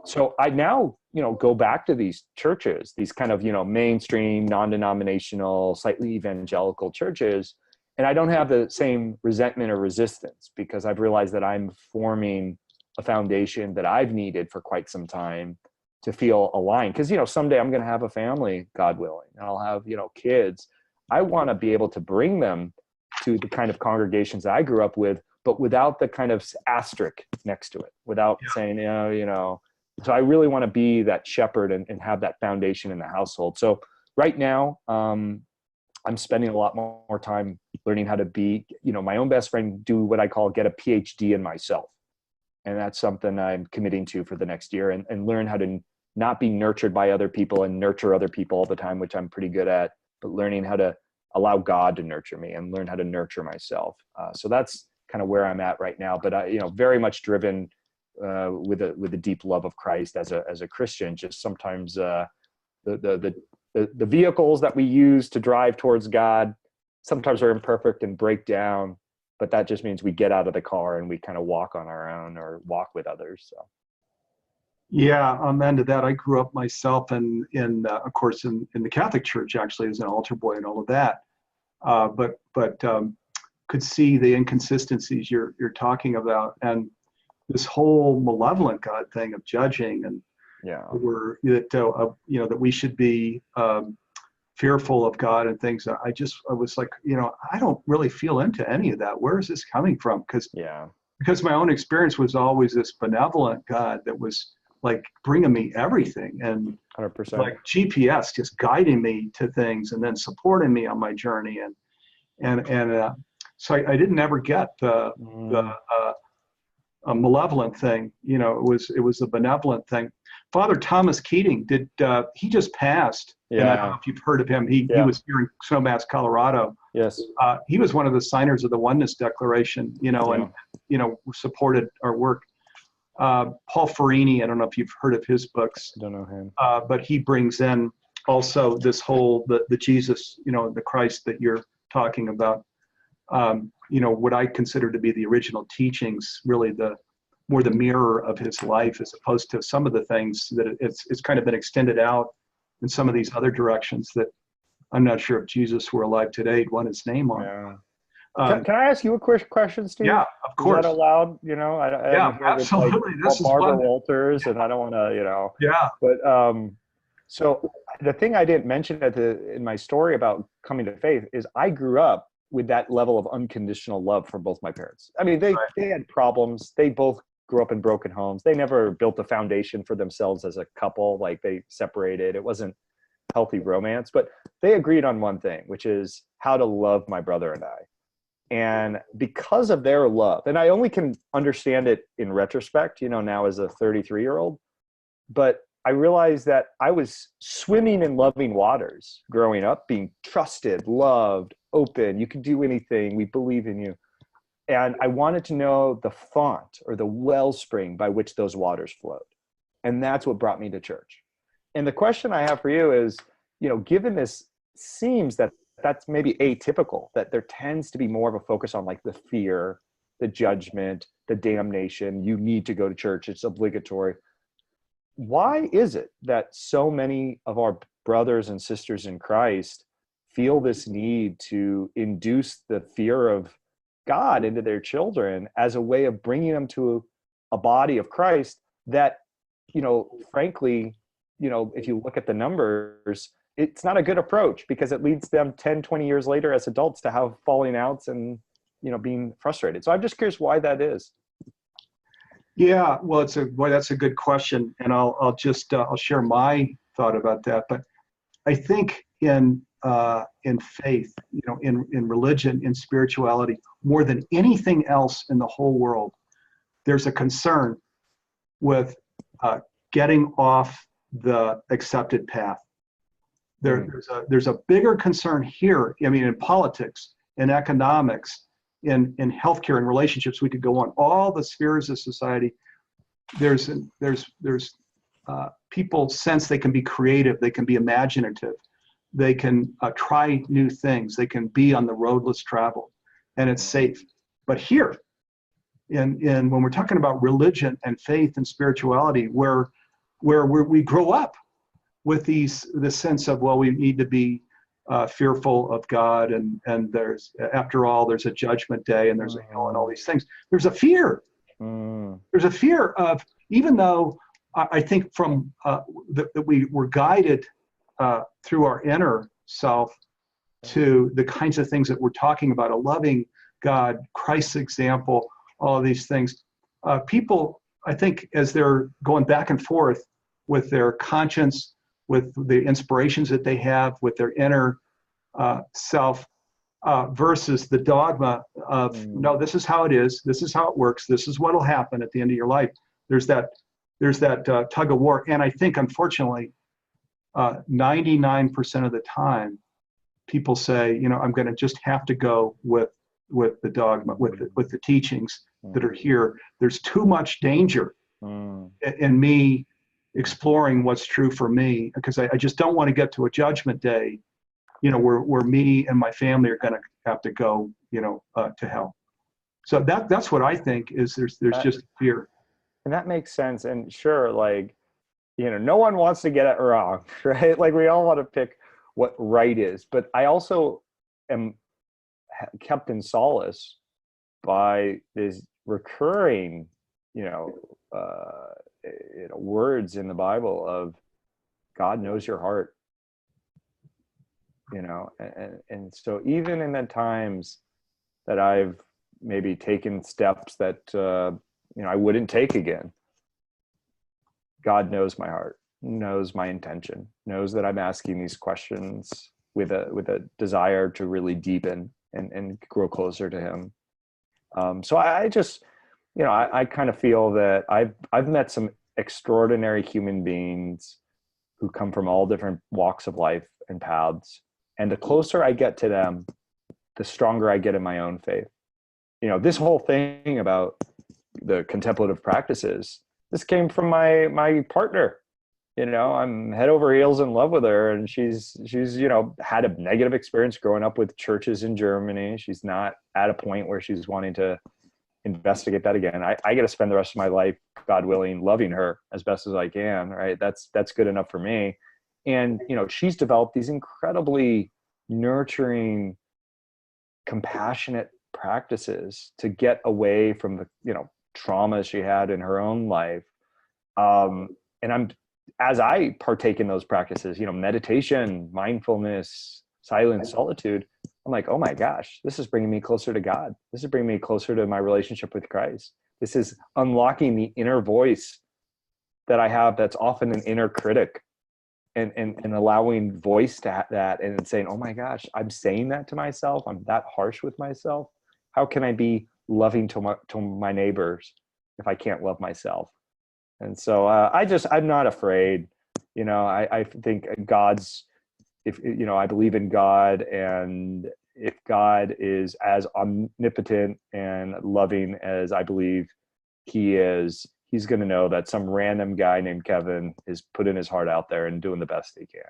So I now, you know, go back to these churches, these kind of, you know, mainstream, non-denominational, slightly evangelical churches, and I don't have the same resentment or resistance because I've realized that I'm forming a foundation that I've needed for quite some time to feel aligned. Because, you know, someday I'm going to have a family, God willing, and I'll have, you know, kids. I want to be able to bring them to the kind of congregations that I grew up with, but without the kind of asterisk next to it, without saying, you know, so I really want to be that shepherd and have that foundation in the household. So right now, I'm spending a lot more time learning how to be, you know, my own best friend, do what I call get a PhD in myself. And that's something I'm committing to for the next year and learn how to not be nurtured by other people and nurture other people all the time, which I'm pretty good at, but learning how to allow God to nurture me and learn how to nurture myself. So that's kind of where I'm at right now, but you know, very much driven with a deep love of Christ as a Christian. Just sometimes the vehicles that we use to drive towards God sometimes are imperfect and break down, but that just means we get out of the car and we kind of walk on our own or walk with others. So. Yeah, amen to that. I grew up myself in of course, in the Catholic Church, actually, as an altar boy and all of that. But could see the inconsistencies you're talking about, and this whole malevolent God thing of judging, and that we should be fearful of God and things. I was like, you know, I don't really feel into any of that. Where is this coming from? Because my own experience was always this benevolent God that was like bringing me everything and 100%. like GPS, just guiding me to things and then supporting me on my journey. So I didn't ever get the malevolent thing. You know, it was a benevolent thing. Father Thomas Keating he just passed. Yeah. And I don't know if you've heard of him. He was here in Snowmass, Colorado. Yes. He was one of the signers of the Oneness Declaration, you know, and, you know, supported our work. Paul Farini, I don't know if you've heard of his books. I don't know him. But he brings in also this whole, the Jesus, you know, the Christ that you're talking about. You know, what I consider to be the original teachings, really the more the mirror of his life, as opposed to some of the things that it's kind of been extended out in some of these other directions that I'm not sure if Jesus were alive today, he'd want his name on. Yeah. Can I ask you a quick question, Steve? Yeah, of course. Is that allowed? You know, I yeah, haven't heard absolutely. It, like, This is Barbara one. Walters, and I don't want to, you know. Yeah. But so the thing I didn't mention in my story about coming to faith is I grew up with that level of unconditional love from both my parents. I mean, they had problems. They both grew up in broken homes. They never built a foundation for themselves as a couple. Like, they separated. It wasn't healthy romance, but they agreed on one thing, which is how to love my brother and I. And because of their love, and I only can understand it in retrospect, you know, now as a 33-year-old, but I realized that I was swimming in loving waters growing up, being trusted, loved, open. You can do anything. We believe in you. And I wanted to know the font or the wellspring by which those waters flowed. And that's what brought me to church. And the question I have for you is, you know, given this seems that that's maybe atypical, that there tends to be more of a focus on like the fear, the judgment, the damnation, you need to go to church, it's obligatory. Why is it that so many of our brothers and sisters in Christ feel this need to induce the fear of God into their children as a way of bringing them to a body of Christ that, you know, frankly, you know, if you look at the numbers, it's not a good approach because it leads them 10, 20 years later as adults to have falling outs and, you know, being frustrated. So I'm just curious why that is. Yeah, well, that's a good question, and I'll share my thought about that. But I think in faith, you know, in religion, in spirituality, more than anything else in the whole world, there's a concern with getting off the accepted path. There's a bigger concern here. I mean, in politics, in economics, in healthcare and relationships, we could go on all the spheres of society. There's people sense they can be creative, they can be imaginative, they can try new things, they can be on the road less traveled, and it's safe. But here, in when we're talking about religion and faith and spirituality, where we grow up with the sense of, well, we need to be fearful of God, and there's, after all, there's a judgment day, and there's a hell, and all these things. There's a fear. There's a fear of, even though I think from that we were guided through our inner self to the kinds of things that we're talking about, a loving God, Christ's example, all of these things. People, I think, as they're going back and forth with their conscience, with the inspirations that they have, with their inner self, versus the dogma of, no, this is how it is, this is how it works, this is what will happen at the end of your life. There's that tug of war. And I think, unfortunately, 99% of the time, people say, you know, I'm going to just have to go with the dogma, with the teachings that are here. There's too much danger in me exploring what's true for me, because I just don't want to get to a judgment day, you know, where me and my family are going to have to go, you know, to hell. So that's what I think is there's just fear. And that makes sense. And sure, like, you know, no one wants to get it wrong, right? Like, we all want to pick what right is, but I also am kept in solace by this recurring, words in the Bible of God knows your heart, and so even in the times that I've maybe taken steps that, I wouldn't take again, God knows my heart, knows my intention, knows that I'm asking these questions with a desire to really deepen and grow closer to him. So I just, I kind of feel that I've met some extraordinary human beings who come from all different walks of life and paths. And the closer I get to them, the stronger I get in my own faith. This whole thing about the contemplative practices, this came from my partner. I'm head over heels in love with her, and she's had a negative experience growing up with churches in Germany. She's not at a point where she's wanting to investigate that again. I get to spend the rest of my life, God willing, loving her as best as I can, right? That's good enough for me. And, she's developed these incredibly nurturing, compassionate practices to get away from the, trauma she had in her own life. And as I partake in those practices, meditation, mindfulness, silence, solitude, I'm like, oh my gosh, this is bringing me closer to God. This is bringing me closer to my relationship with Christ. This is unlocking the inner voice that I have that's often an inner critic, and allowing voice to that and saying, oh my gosh, I'm saying that to myself. I'm that harsh with myself. How can I be loving to my neighbors if I can't love myself? And so I'm not afraid. I think I believe in God, and if God is as omnipotent and loving as I believe he is, he's going to know that some random guy named Kevin is putting his heart out there and doing the best he can,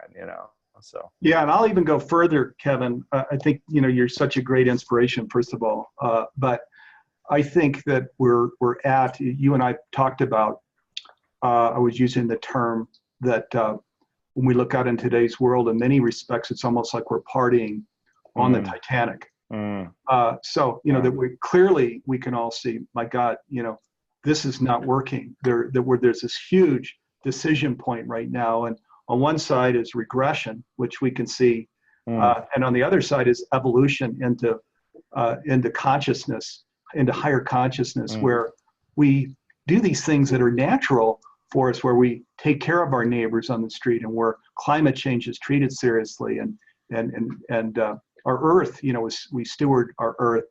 so. Yeah. And I'll even go further, Kevin. I think, you're such a great inspiration, first of all. But I think that you and I talked about, I was using the term that when we look out in today's world, in many respects, it's almost like we're partying on the Titanic. So, that we can all see, my God, this is not working. There's this huge decision point right now. And on one side is regression, which we can see. And on the other side is evolution into consciousness, into higher consciousness, where we do these things that are natural for us, where we take care of our neighbors on the street, and where climate change is treated seriously, and our earth, we steward our earth,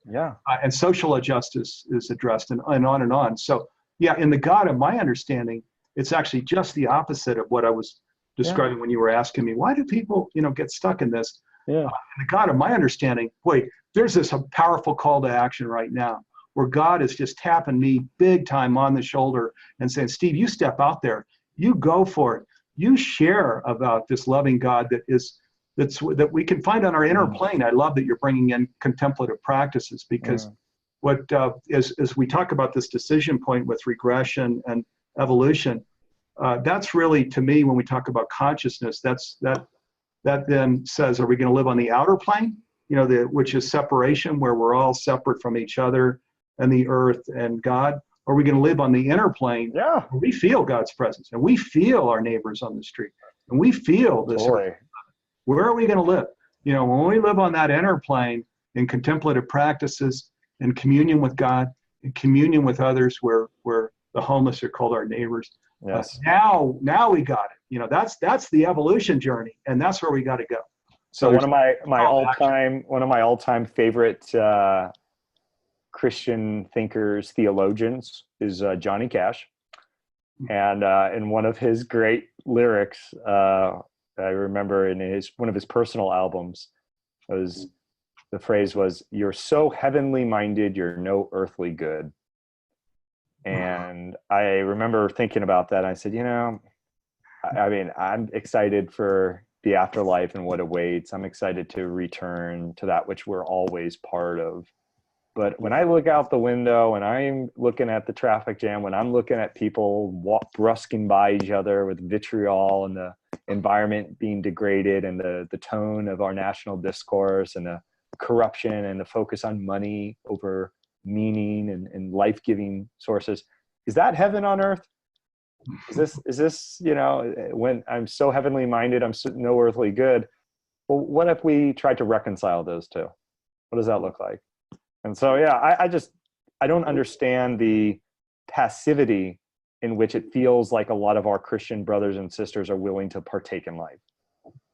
and social justice is addressed, and on and on. So yeah, in the God of my understanding, it's actually just the opposite of what I was describing when you were asking me, why do people, get stuck in this? In the God of my understanding, there's this powerful call to action right now, where God is just tapping me big time on the shoulder and saying, Steve, you step out there, you go for it, you share about this loving God that we can find on our inner plane. I love that you're bringing in contemplative practices, because as we talk about this decision point with regression and evolution, that's really, to me, when we talk about consciousness, that then says, are we going to live on the outer plane, which is separation, where we're all separate from each other and the earth and God? Or are we going to live on the inner plane, where we feel God's presence, and we feel our neighbors on the street, and we feel this? Where are we going to live? When we live on that inner plane in contemplative practices, in communion with God, in communion with others, where the homeless are called our neighbors. Now we got it. That's the evolution journey, and that's where we got to go. So one of my all-time favorite Christian thinkers, theologians, is Johnny Cash, and in one of his great lyrics, I remember in one of his personal albums, the phrase was, "You're so heavenly minded, you're no earthly good." And I remember thinking about that. And I said, I'm excited for the afterlife and what awaits. I'm excited to return to that which we're always part of. But when I look out the window and I'm looking at the traffic jam, when I'm looking at people brusking by each other with vitriol, and the environment being degraded, and the tone of our national discourse, and the corruption, and the focus on money over meaning and life-giving sources, is that heaven on earth? Is this, when I'm so heavenly minded, I'm no earthly good? Well, what if we tried to reconcile those two? What does that look like? And so, I don't understand the passivity in which it feels like a lot of our Christian brothers and sisters are willing to partake in life.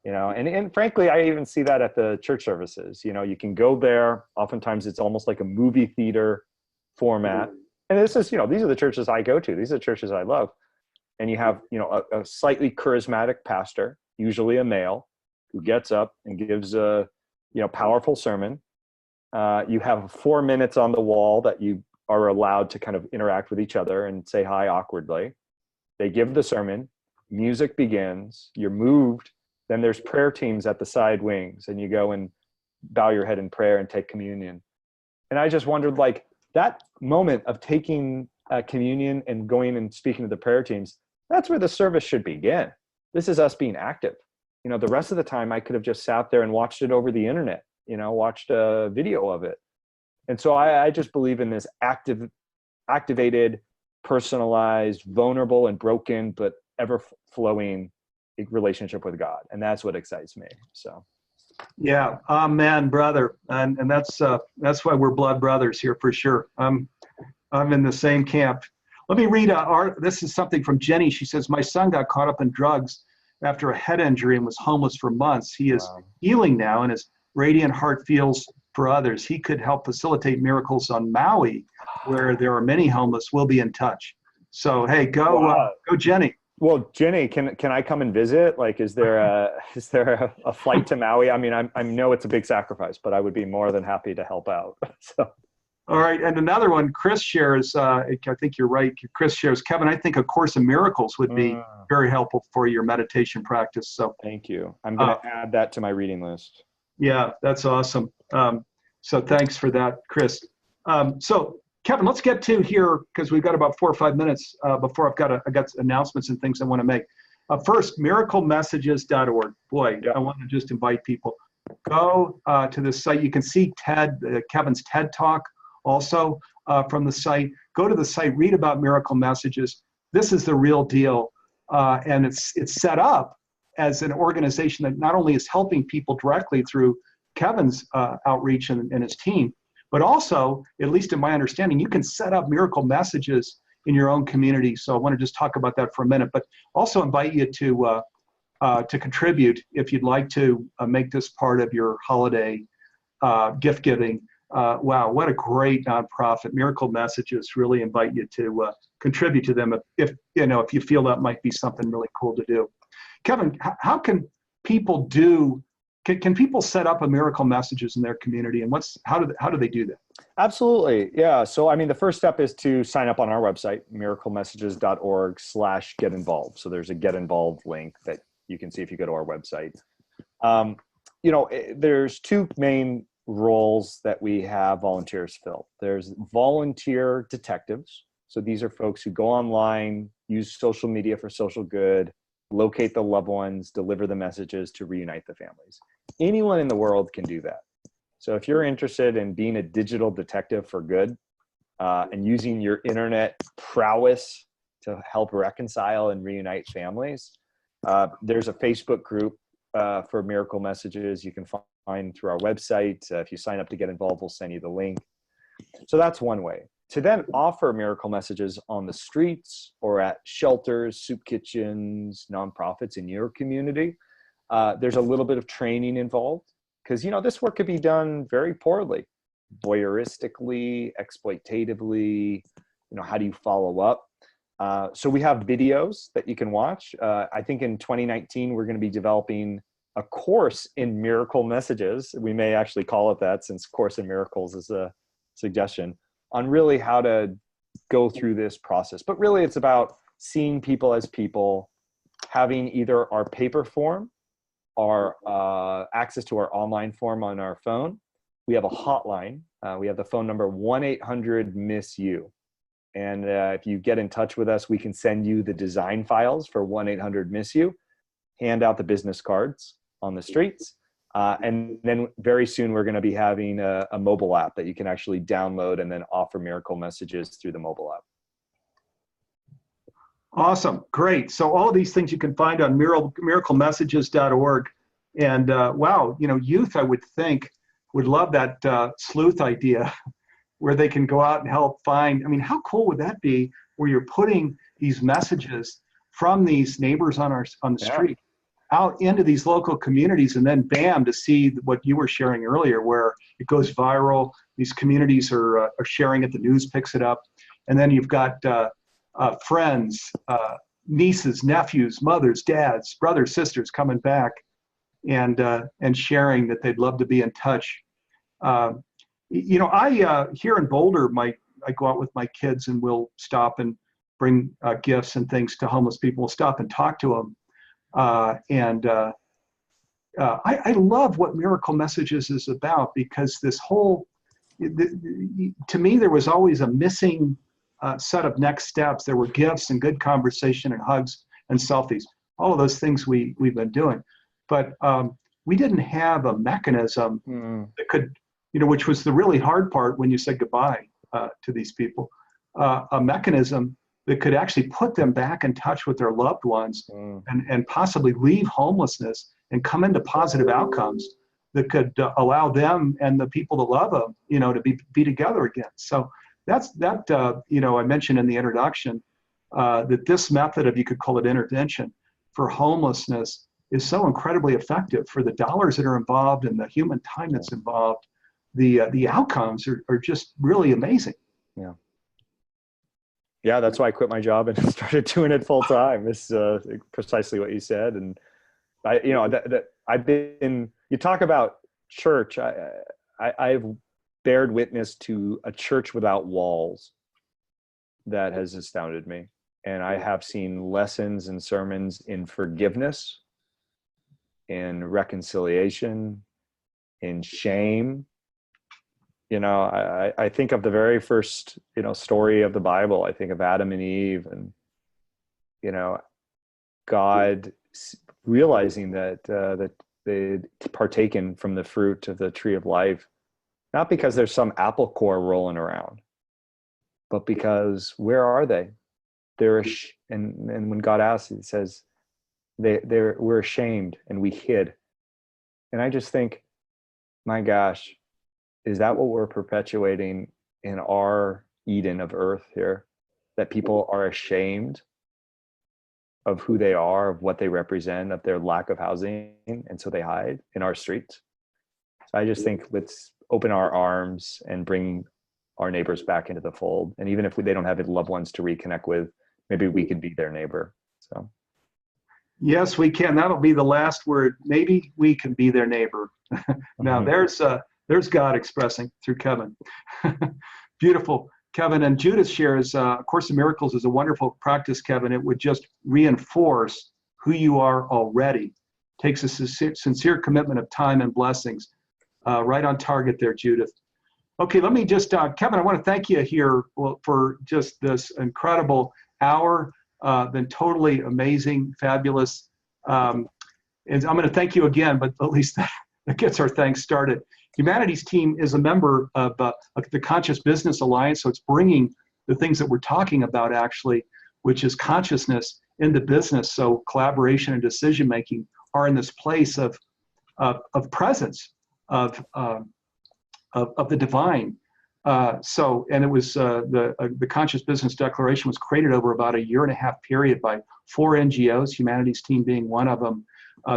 And frankly, I even see that at the church services. You can go there. Oftentimes it's almost like a movie theater format. And this is, these are the churches I go to. These are the churches I love. And you have, a slightly charismatic pastor, usually a male, who gets up and gives a, powerful sermon. You have 4 minutes on the wall that you are allowed to kind of interact with each other and say hi awkwardly. They give the sermon, music begins, you're moved. Then there's prayer teams at the side wings, and you go and bow your head in prayer and take communion. And I just wondered, that moment of taking communion and going and speaking to the prayer teams, that's where the service should begin. This is us being active. You know, the rest of the time I could have just sat there and watched it over the internet, you know, watched a video of it. And so I just believe in this activated, personalized, vulnerable and broken, but ever flowing relationship with God. And that's what excites me. So. Yeah, amen, brother. And that's why we're blood brothers here for sure. I'm in the same camp. Let me read this is something from Jenny. She says, my son got caught up in drugs after a head injury and was homeless for months. He is healing now, and his radiant heart feels for others. He could help facilitate miracles on Maui, where there are many homeless. We'll be in touch. So, hey, go Jenny. Well, Jenny, can I come and visit? Like, is there a flight to Maui? I mean, I know it's a big sacrifice, but I would be more than happy to help out. So. All right, and another one, Chris shares, I think you're right, Chris shares, Kevin, I think A Course in Miracles would be very helpful for your meditation practice. So thank you. I'm going to add that to my reading list. Yeah, that's awesome. So thanks for that, Chris. So Kevin, let's get to here, because we've got about 4 or 5 minutes before I got announcements and things I want to make. First, miraclemessages.org. Boy, I want to just invite people. Go to the site. You can see Kevin's TED Talk also from the site. Go to the site, read about Miracle Messages. This is the real deal. And it's set up as an organization that not only is helping people directly through Kevin's outreach and his team, but also, at least in my understanding, you can set up Miracle Messages in your own community. So I want to just talk about that for a minute, but also invite you to contribute if you'd like to make this part of your holiday gift giving. Wow, what a great nonprofit. Miracle Messages, really invite you to contribute to them if you feel that might be something really cool to do. Kevin, how can people can people set up a Miracle Messages in their community, and how do they do that? Absolutely. Yeah. So, I mean, the first step is to sign up on our website, miraclemessages.org/get involved. So there's a get involved link that you can see if you go to our website. There's two main roles that we have volunteers fill. There's volunteer detectives. So these are folks who go online, use social media for social good, locate the loved ones, deliver the messages to reunite the families. Anyone in the world can do that. So if you're interested in being a digital detective for good and using your internet prowess to help reconcile and reunite families, there's a Facebook group for Miracle Messages you can find through our website. If you sign up to get involved, we'll send you the link. So that's one way. To then offer Miracle Messages on the streets or at shelters, soup kitchens, nonprofits in your community, there's a little bit of training involved because, this work could be done very poorly, voyeuristically, exploitatively. How do you follow up? So we have videos that you can watch. I think in 2019, we're going to be developing a course in Miracle Messages. We may actually call it that since Course in Miracles is a suggestion on really how to go through this process. But really it's about seeing people as people, having either our paper form or access to our online form on our phone. We have a hotline. We have the phone number 1-800-MISS-YOU. And if you get in touch with us, we can send you the design files for 1-800-MISS-YOU, hand out the business cards on the streets. And then very soon we're going to be having a mobile app that you can actually download and then offer Miracle Messages through the mobile app. Awesome. Great. So all of these things you can find on miraclemessages.org. And wow, youth, I would think, would love that sleuth idea where they can go out and help find. I mean, how cool would that be where you're putting these messages from these neighbors on the street out into these local communities, and then bam, to see what you were sharing earlier, where it goes viral. These communities are sharing it. The news picks it up. And then you've got friends, nieces, nephews, mothers, dads, brothers, sisters coming back and sharing that they'd love to be in touch. I here in Boulder, I go out with my kids and we'll stop and bring gifts and things to homeless people. We'll stop and talk to them. I love what Miracle Messages is about, because this whole to me, there was always a missing set of next steps. There were gifts and good conversation and hugs and selfies, all of those things we've been doing. But we didn't have a mechanism that could, which was the really hard part when you said goodbye to these people, a mechanism that could actually put them back in touch with their loved ones and possibly leave homelessness and come into positive outcomes that could allow them and the people that love them, to be together again. So that I mentioned in the introduction that this method of, you could call it intervention for homelessness, is so incredibly effective for the dollars that are involved and the human time that's involved. The outcomes are just really amazing. Yeah, that's why I quit my job and started doing it full time. It's precisely what you said. And I've been, you talk about church, I've bared witness to a church without walls that has astounded me. And I have seen lessons and sermons in forgiveness, in reconciliation, in shame. I think of the very first, story of the Bible. I think of Adam and Eve, and, God realizing that they'd partaken from the fruit of the tree of life, not because there's some apple core rolling around, but because where are they? And when God asks, He says, we're ashamed and we hid. And I just think, my gosh, is that what we're perpetuating in our Eden of earth here? That people are ashamed of who they are, of what they represent, of their lack of housing, and so they hide in our streets. So I just think, let's open our arms and bring our neighbors back into the fold. And even if they don't have loved ones to reconnect with, maybe we could be their neighbor. So. Yes, we can. That'll be the last word. Maybe we can be their neighbor. Now there's God expressing through Kevin. Beautiful. Kevin, and Judith shares, Course in Miracles is a wonderful practice, Kevin. It would just reinforce who you are already. Takes a sincere commitment of time and blessings. Right on target there, Judith. Okay, let me just, Kevin, I want to thank you here for just this incredible hour. Been totally amazing, fabulous. And I'm going to thank you again, but at least that gets our thanks started. Humanities Team is a member of the Conscious Business Alliance, so it's bringing the things that we're talking about, actually, which is consciousness into business. So collaboration and decision making are in this place of presence of the divine. And it was the Conscious Business Declaration was created over about a 1.5 year period by 4 NGOs, Humanities Team being one of them.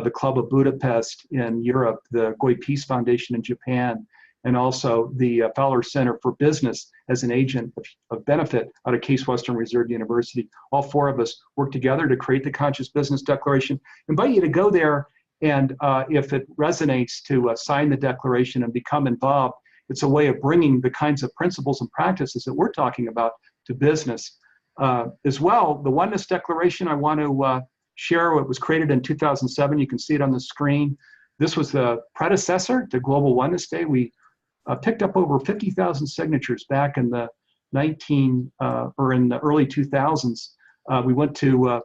The Club of Budapest in Europe, the Goy Peace Foundation in Japan, and also the Fowler Center for Business as an agent of benefit out of Case Western Reserve University. All 4 of us worked together to create the Conscious Business Declaration. Invite you to go there, and if it resonates, to sign the declaration and become involved. It's a way of bringing the kinds of principles and practices that we're talking about to business. As well, the Oneness Declaration, I want to share what was created in 2007. You can see it on the screen. This was the predecessor to Global Oneness Day. We picked up over 50,000 signatures back in the early 2000s. We went to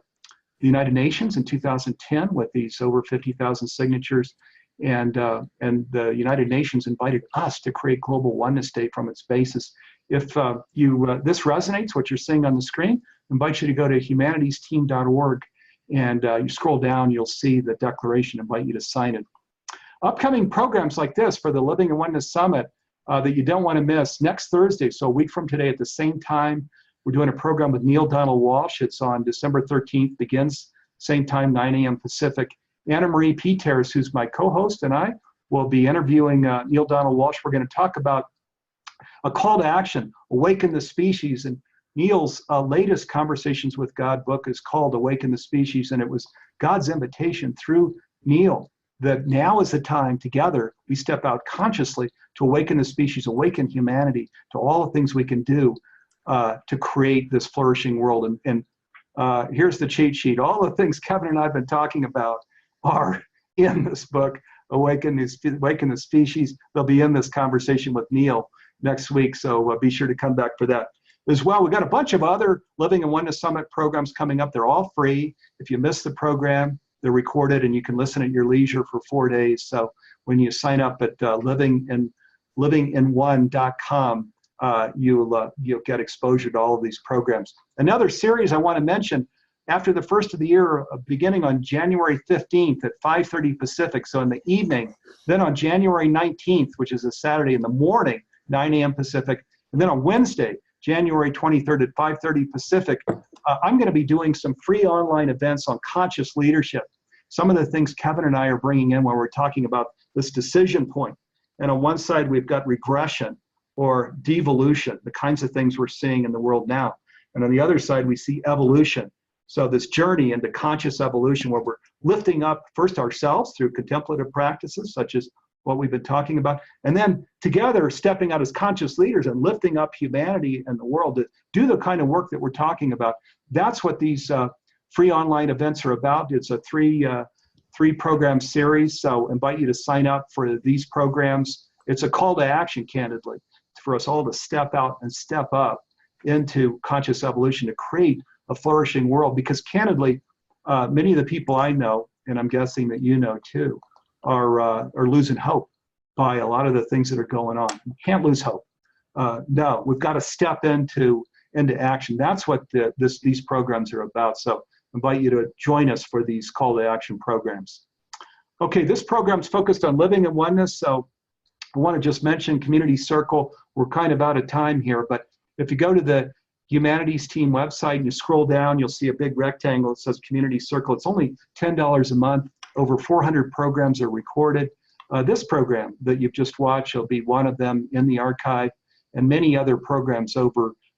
the United Nations in 2010 with these over 50,000 signatures, and the United Nations invited us to create Global Oneness Day from its basis. If this resonates, what you're seeing on the screen, I invite you to go to humanitiesteam.org. And you scroll down, you'll see the declaration, invite you to sign it. Upcoming programs like this for the Living in Oneness Summit that you don't want to miss. Next Thursday, so a week from today at the same time, we're doing a program with Neil Donald Walsh. It's on December 13th, begins same time, 9 a.m. Pacific. Anna Marie Peters, who's my co-host, and I will be interviewing Neil Donald Walsh. We're going to talk about a call to action, awaken the species. And Neil's latest Conversations with God book is called Awaken the Species, and it was God's invitation through Neil that now is the time together we step out consciously to awaken the species, awaken humanity to all the things we can do to create this flourishing world. And here's the cheat sheet. All the things Kevin and I have been talking about are in this book, Awaken the Species. They'll be in this conversation with Neil. next week. So be sure to come back for that as well. We've got a bunch of other Living in Oneness Summit programs coming up. They're all free. If you miss the program, they're recorded and you can listen at your leisure for 4 days. So when you sign up at livinginone.com, you'll get exposure to all of these programs. Another series I want to mention, after the first of the year, beginning on January 15th at 5:30 Pacific, so in the evening, then on January 19th, which is a Saturday in the morning, 9 a.m. Pacific, and then on Wednesday, January 23rd at 5:30 Pacific, I'm going to be doing some free online events on conscious leadership. Some of the things Kevin and I are bringing in when we're talking about this decision point. And on one side, we've got regression or devolution, the kinds of things we're seeing in the world now. And on the other side, we see evolution. So this journey into conscious evolution where we're lifting up first ourselves through contemplative practices, such as what we've been talking about, and then together stepping out as conscious leaders and lifting up humanity and the world to do the kind of work that we're talking about. That's what these free online events are about. It's a three program series, so invite you to sign up for these programs. It's a call to action, candidly, for us all to step out and step up into conscious evolution to create a flourishing world, because candidly, many of the people I know, and I'm guessing that you know too, are losing hope by a lot of the things that are going on. You can't lose hope. No, we've got to step into action. That's what these programs are about. So I invite you to join us for these call to action programs. Okay, this program's focused on living in oneness. So I want to just mention Community Circle. We're kind of out of time here, but if you go to the Humanities Team website and you scroll down, you'll see a big rectangle that says Community Circle. It's only $10 a month. Over 400 programs are recorded. This program that you've just watched will be one of them in the archive, and many other programs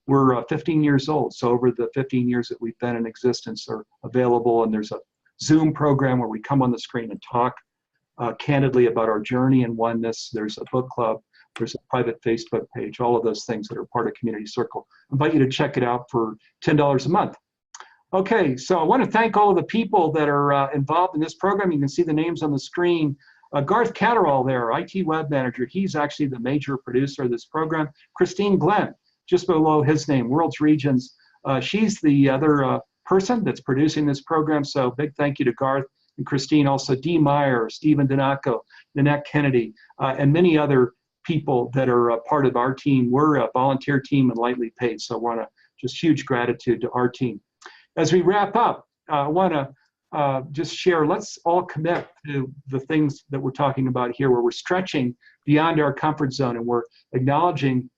we're 15 years old. So over the 15 years that we've been in existence are available, and there's a Zoom program where we come on the screen and talk candidly about our journey in oneness. There's a book club. There's a private Facebook page, all of those things that are part of Community Circle. I invite you to check it out for $10 a month. Okay, so I want to thank all of the people that are involved in this program. You can see the names on the screen. Garth Catterall there, IT Web Manager. He's actually the major producer of this program. Christine Glenn, just below his name, World's Regions. She's the other person that's producing this program, so big thank you to Garth and Christine. Also Dee Meyer, Stephen Donaco, Nanette Kennedy, and many other people that are a part of our team. We're a volunteer team and lightly paid, so I want to just huge gratitude to our team. As we wrap up, I want to just share, let's all commit to the things that we're talking about here, where we're stretching beyond our comfort zone and we're acknowledging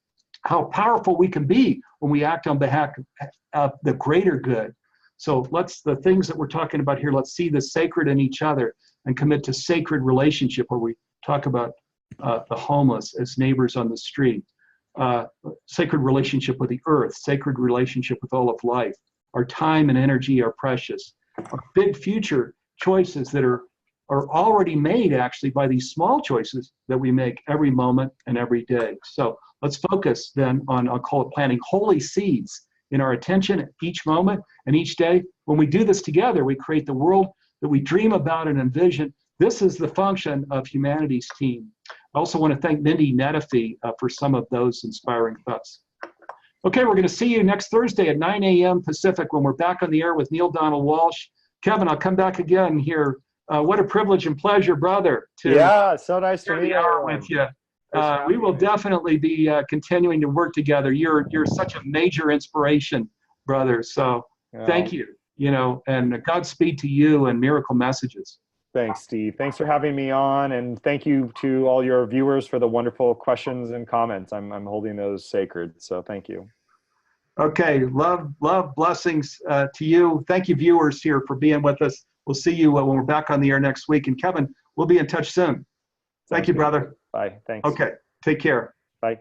how powerful we can be when we act on behalf of the greater good. So the things that we're talking about here, let's see the sacred in each other and commit to sacred relationship, where we talk about the homeless as neighbors on the street, sacred relationship with the earth, sacred relationship with all of life. Our time and energy are precious. Our big future choices that are already made actually by these small choices that we make every moment and every day. So let's focus then on, I'll call it planting holy seeds in our attention each moment and each day. When we do this together, we create the world that we dream about and envision. This is the function of Humanities Team. I also want to thank Mindy Netafee for some of those inspiring thoughts. Okay, we're going to see you next Thursday at 9 a.m. Pacific when we're back on the air with Neil Donald Walsh. Kevin, I'll come back again here. What a privilege and pleasure, brother, to so nice to meet you with you. We will definitely be continuing to work together. You're such a major inspiration, brother. So thank you, and Godspeed to you and miracle messages. Thanks, Steve. Thanks for having me on, and thank you to all your viewers for the wonderful questions and comments. I'm holding those sacred, so thank you. Okay, love, blessings to you. Thank you, viewers here, for being with us. We'll see you when we're back on the air next week. And Kevin, we'll be in touch soon. Thank you, brother. Bye. Thanks. Okay, take care. Bye.